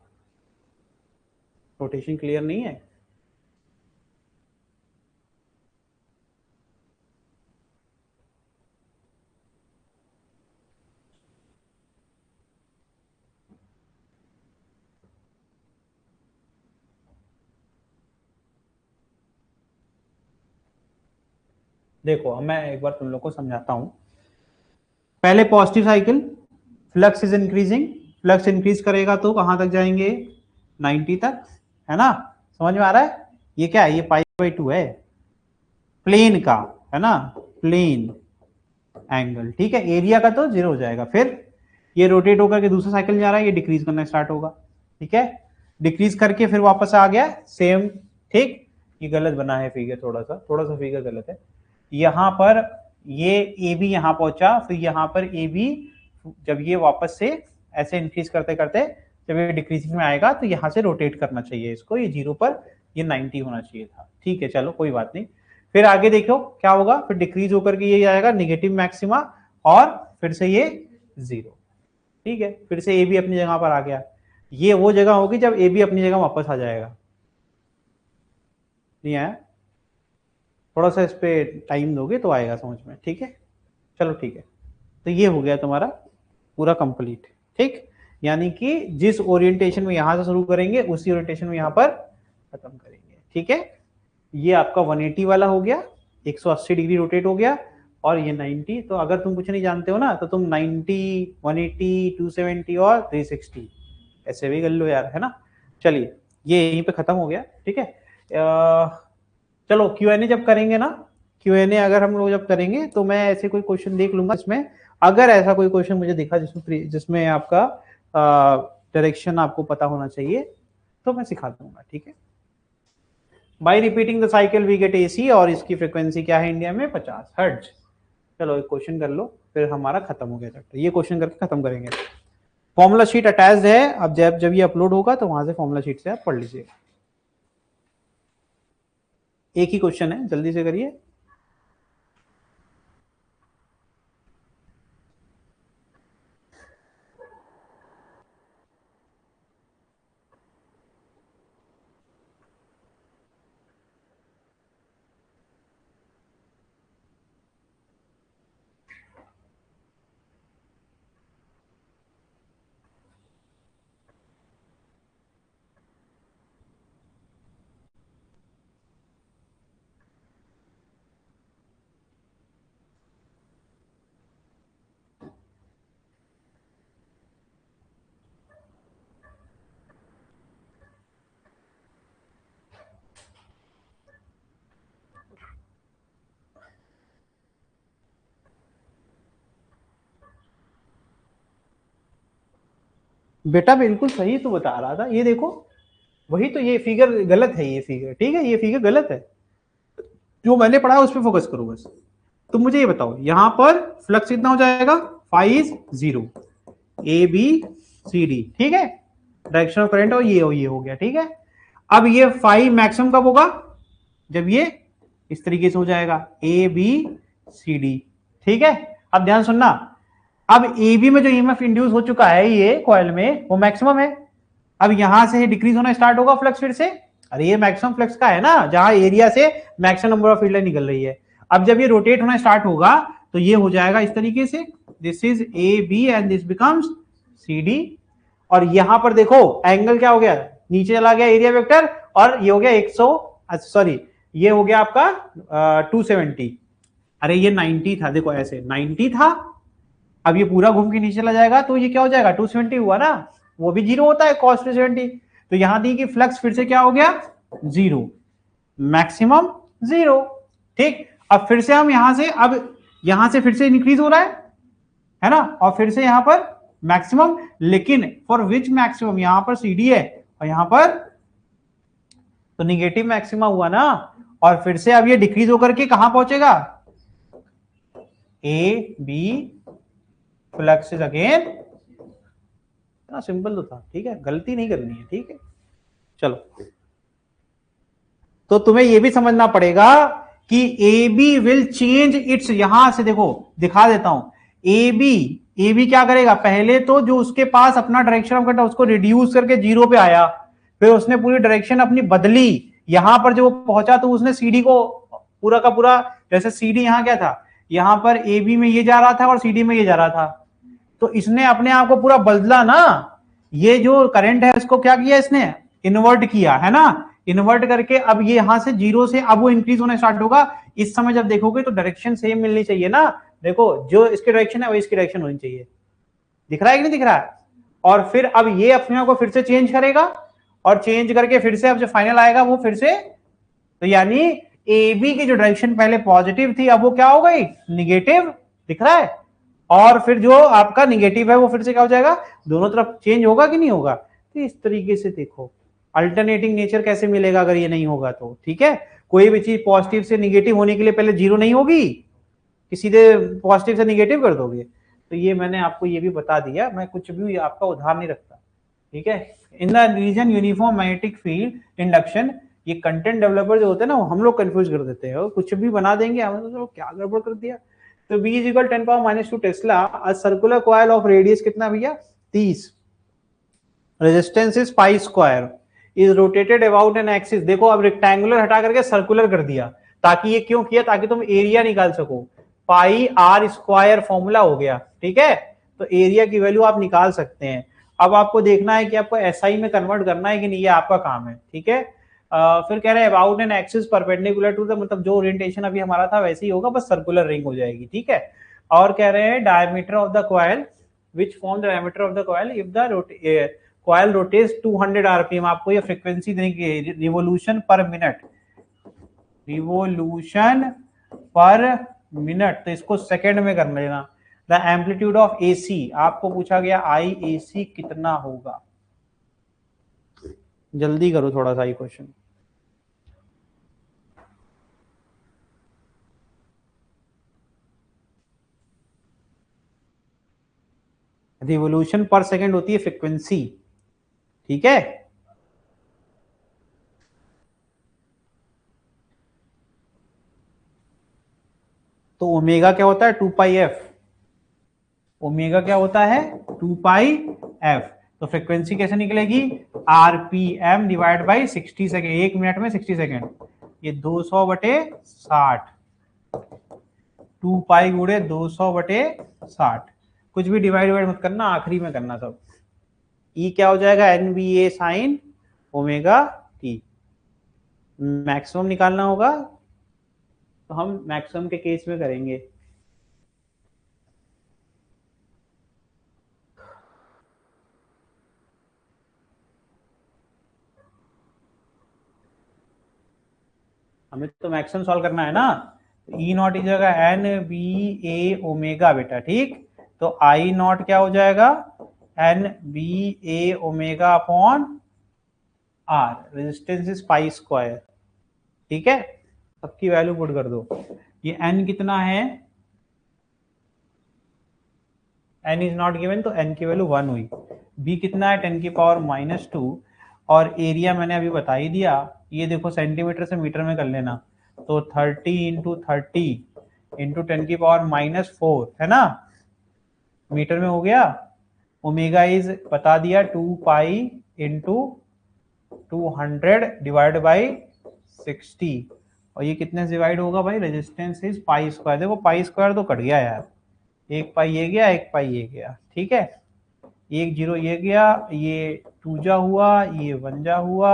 रोटेशन क्लियर नहीं है, देखो अब मैं एक बार तुम लोग को समझाता हूं। पहले positive cycle, flux is increasing, flux increase करेगा तो कहां तक जाएंगे, 90 तक, है ना, समझ में आ रहा है। ये क्या है, ये पाई बाई 2 है, प्लेन का, है ना, प्लेन, एंगल, ठीक है। एरिया का तो 0 हो जाएगा। फिर ये रोटेट होकर के दूसरा साइकिल जा रहा है, ये डिक्रीज करना स्टार्ट होगा, ठीक है। डिक्रीज करके फिर वापस आ गया सेम, ठीक। ये गलत बना है फिगर, थोड़ा सा फिगर गलत है। यहां पर ये ए बी यहां पहुंचा, फिर यहां पर ए बी जब ये वापस से ऐसे इंक्रीज करते करते जब ये डिक्रीजिंग में आएगा तो यहां से रोटेट करना चाहिए इसको, ये 0 पर ये 90 होना चाहिए था, ठीक है। चलो कोई बात नहीं। फिर आगे देखो क्या होगा, फिर डिक्रीज होकर के ये आएगा नेगेटिव मैक्सिमा और फिर से ये 0, ठीक है। फिर से ए बी अपनी जगह पर आ गया। ये वो जगह होगी जब ए बी अपनी जगह वापस आ जाएगा। नहीं आया? थोड़ा सा इस पे टाइम दोगे तो आएगा समझ में, ठीक है। चलो ठीक है, तो ये हो गया तुम्हारा पूरा कंप्लीट, ठीक। यानी कि जिस ओरिएंटेशन में यहां से शुरू करेंगे उसी ओरिएंटेशन में यहां पर खत्म करेंगे, ठीक है। ये आपका 180 वाला हो गया, 180 डिग्री रोटेट हो गया, और ये 90। तो अगर तुम कुछ नहीं जानते हो ना तो तुम 90, 180, 270 और 360 ऐसे भी कर लो यार, है ना। चलिए ये यहीं पे खत्म हो गया, ठीक है। चलो Q&A जब करेंगे ना, Q&A अगर हम लोग जब करेंगे तो मैं ऐसे कोई क्वेश्चन देख लूंगा इसमें, अगर ऐसा कोई क्वेश्चन मुझे दिखा जिसमें आपका डायरेक्शन आपको पता होना चाहिए तो मैं सिखा दूंगा, ठीक है। By repeating the cycle we get AC, और इसकी फ्रीक्वेंसी क्या है इंडिया में, 50 हर्ट्ज। चलो एक क्वेश्चन कर लो, फिर हमारा खत्म हो गया चैप्टर। ये क्वेश्चन करके खत्म करेंगे। फॉर्मूला शीट अटैच्ड है, अब जब ये अपलोड होगा तो वहां से फॉर्मूला शीट से आप पढ़ लीजिएगा। एक ही क्वेश्चन है, जल्दी से करिए। बेटा बिल्कुल सही तो बता रहा था, ये देखो वही तो, ये फिगर गलत है, ये फिगर, ठीक है, ये फिगर गलत है। जो मैंने पढ़ा है उस पर फोकस करो बस। तुम मुझे ये बताओ, यहां पर फ्लक्स कितना हो जाएगा, phi is 0, A B C D, ठीक है। डायरेक्शन ऑफ करंट और ये हो गया, ठीक है। अब ये फाई मैक्सिमम कब होगा, जब ये इस तरीके से हो जाएगा, ए बी सी डी, ठीक है। अब ध्यान सुनना, अब ए बी में जो ईएमएफ इंड्यूस हो चुका है ये कॉइल में, वो मैक्सिमम है। अब यहां से डिक्रीज होना स्टार्ट होगा फ्लक्स फिर से। अरे ये मैक्सिमम फ्लक्स का है ना, जहां एरिया से maximum number of field line निकल रही है। अब जब ये रोटेट होना स्टार्ट होगा तो ये हो जाएगा इस तरीके से, this is A B and this becomes C D. और यहां पर देखो एंगल क्या हो गया, नीचे चला गया एरिया वेक्टर, और ये हो गया 100, सॉरी ये हो गया आपका 270। अरे ये 90 था, देखो ऐसे 90 था, अब ये पूरा घूम के नीचे चला जाएगा तो ये क्या हो जाएगा, 270 हुआ ना, वो भी 0 होता है cos 270। तो यहां दी कि फ्लक्स फिर से क्या हो गया, 0, मैक्सिमम 0, ठीक। अब फिर से हम यहां से फिर से इंक्रीज हो रहा है ना, और फिर से यहां पर मैक्सिमम, लेकिन फॉर विच मैक्सिमम, यहां पर CD है और यहां पर तो निगेटिव मैक्सिमा हुआ ना। और फिर से अब ये डिक्रीज होकर के कहां पहुंचेगा, A B flux is again, इतना सिंपल तो था, ठीक है, गलती नहीं करनी है, ठीक है। चलो तो तुम्हें यह भी समझना पड़ेगा कि A B will change its, यहां से देखो दिखा देता हूं, ए बी क्या करेगा, पहले तो जो उसके पास अपना डायरेक्शन ऑफ कट उसको रिड्यूस करके 0 पे आया, फिर उसने पूरी डायरेक्शन अपनी बदली, यहां पर जो पहुंचा तो उसने सीडी को पूरा का पूरा, जैसे सीडी यहां क्या था, यहां पर ए बी में ये जा रहा था और सीडी में ये जा रहा था, तो इसने अपने आप को पूरा बदला ना। ये जो करंट है उसको क्या किया इसने, इन्वर्ट किया, है ना, इन्वर्ट करके अब ये यहां से 0 से अब वो इंक्रीज होना स्टार्ट होगा। इस समय जब देखोगे तो डायरेक्शन सेम मिलनी चाहिए ना, देखो जो इसकी डायरेक्शन है वही इसकी डायरेक्शन होनी चाहिए, दिख रहा है कि नहीं दिख रहा है। और फिर अब ये अपने आप को फिर से चेंज करेगा, और चेंज करके फिर से अब जो फाइनल आएगा वो फिर से, तो यानी ए बी की जो डायरेक्शन पहले पॉजिटिव थी अब वो क्या हो गई, निगेटिव, दिख रहा है, और फिर जो आपका निगेटिव है वो फिर से क्या हो जाएगा, दोनों तरफ चेंज होगा कि नहीं होगा। तो इस तरीके से देखो अल्टरनेटिंग नेचर कैसे मिलेगा अगर ये नहीं होगा तो, ठीक है। कोई भी चीज पॉजिटिव से निगेटिव होने के लिए पहले जीरो नहीं होगी कि सीधे पॉजिटिव से निगेटिव कर दोगे। तो ये मैंने आपको ये भी बता दिया, मैं कुछ भी आपका उधार नहीं रखता, ठीक है। In the region uniform magnetic field induction, ये कंटेंट डेवलपर जो होते हैं ना हम लोग कंफ्यूज कर देते हैं, कुछ भी बना देंगे हमें तो क्या गड़बड़ कर दिया। तो b is equal 10⁻⁻² Tesla, a circular coil of radius कितना भैया 30, resistance is pi square, is rotated about an axis. देखो अब रेक्टेंगुलर हटा करके सर्कुलर कर दिया, ताकि ये क्यों किया, ताकि तुम एरिया निकाल सको, पाई आर स्क्वायर फॉर्मूला हो गया, ठीक है। तो एरिया की वैल्यू आप निकाल सकते हैं। अब आपको देखना है कि आपको एसआई में कन्वर्ट करना है कि नहीं, ये आपका काम है, ठीक है। फिर कह रहे हैं about an axis perpendicular to the, मतलब जो ओरिएंटेशन अभी हमारा था वैसे ही होगा, बस सर्कुलर रिंग हो जाएगी, ठीक है। और कह रहे हैं diameter of the coil which form the diameter of the coil if the coil rotates 200 RPM. आपको ये फ्रीक्वेंसी देने की, revolution per minute, revolution per minute, तो इसको सेकंड में कर लेना। द एम्पलीट्यूड ऑफ एसी, आपको पूछा गया आई एसी कितना होगा, जल्दी करो थोड़ा सा ये क्वेश्चन। रिवोल्यूशन पर सेकंड होती है फ्रीक्वेंसी, ठीक है। तो ओमेगा क्या होता है 2 पाई एफ, ओमेगा क्या होता है 2 पाई एफ। तो फ्रीक्वेंसी कैसे निकलेगी, आरपीएम डिवाइड बाई 60 सेकेंड, एक मिनट में 60 सेकेंड, ये 200/60, 2 पाई गुड़े 200/60, कुछ भी डिवाइड मत करना, आखिरी में करना सब। ई क्या हो जाएगा NBA sign omega T. Maximum निकालना होगा तो हम मैक्सिमम के केस में करेंगे। हमें तो मैक्सिमम सॉल्व करना है ना। ई नॉट की जगह एन बी ए ओमेगा बेटा, ठीक। तो आई नॉट क्या हो जाएगा N B A omega upon R, resistance is pi square, ठीक है। सबकी वैल्यू पुट कर दो। ये एन कितना है, एन इज नॉट गिवन, तो एन की वैल्यू 1 हुई। बी कितना है 10⁻⁻², और एरिया मैंने अभी बता ही दिया, ये देखो सेंटीमीटर से मीटर में कर लेना, तो 30 × 30 × 10⁻⁻4 है ना, मीटर में हो गया। ओमेगा इज बता दिया 2 पाई इंटू 200 डिवाइड बाई 60, और ये कितने से डिवाइड होगा भाई, रेजिस्टेंस इज पाई स्क्वायर। देखो पाई स्क्वायर तो कट गया यार, एक पाई ये गया, एक पाई ये गया, ठीक है। एक जीरो ये गया, ये 2 जा हुआ, ये 1 जा हुआ,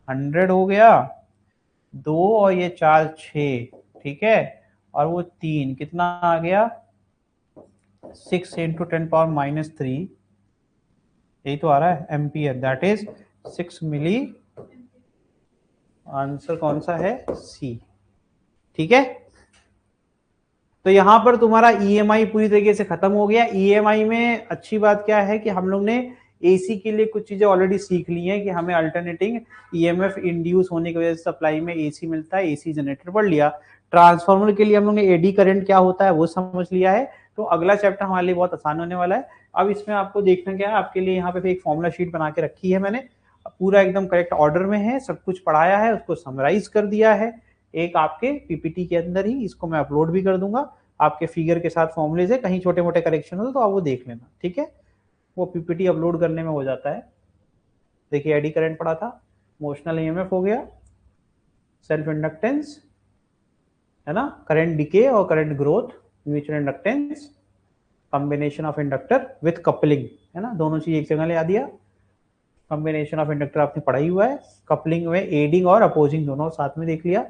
100 हो गया, 2 और ये 4 6, ठीक है। और वो 3 कितना आ गया 6 × 10⁻⁻3, यही तो आ रहा है ampere, that is 6 milli. Answer कौन सा है, सी, ठीक है। तो यहां पर तुम्हारा ईएमआई पूरी तरीके से खत्म हो गया। ईएमआई में अच्छी बात क्या है कि हम लोग ने एसी के लिए कुछ चीजें ऑलरेडी सीख ली हैं कि हमें अल्टरनेटिंग ईएमएफ इंड्यूस होने की वजह से सप्लाई में एसी मिलता है, एसी जनरेटर पढ़ लिया। ट्रांसफार्मर के लिए हम लोग ने एडी करंट क्या होता है वो समझ लिया है। तो अगला चैप्टर हमारे लिए बहुत आसान होने वाला है। अब इसमें आपको देखना क्या है, आपके लिए यहाँ पे एक फॉर्मुला शीट बना के रखी है मैंने, पूरा एकदम करेक्ट ऑर्डर में है, सब कुछ पढ़ाया है, उसको समराइज कर दिया है एक आपके पीपीटी के अंदर ही। इसको मैं अपलोड भी कर दूंगा आपके फिगर के साथ फॉर्मूले से, कहीं छोटे मोटे करेक्शन हो तो आप वो देख लेना, ठीक है। वो पीपीटी अपलोड करने में हो जाता है। देखिए एडी करंट पढ़ा था, मोशनल ईएमएफ हो गया, सेल्फ इंडक्टेंस है ना, करंट डिके और current growth, mutual inductance, combination of inductor with coupling है ना, दोनों चीज एक जगह ले आ दिया। कॉम्बिनेशन ऑफ इंडक्टर आपने पढ़ा ही हुआ है, कपलिंग में एडिंग और अपोजिंग दोनों साथ में देख लिया,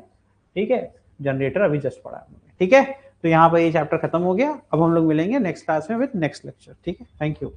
ठीक है। जनरेटर अभी जस्ट पढ़ा है, ठीक है। तो यहाँ पर ये चैप्टर खत्म हो गया। अब हम लोग मिलेंगे नेक्स्ट क्लास में विद नेक्स्ट लेक्चर, ठीक है। Thank you.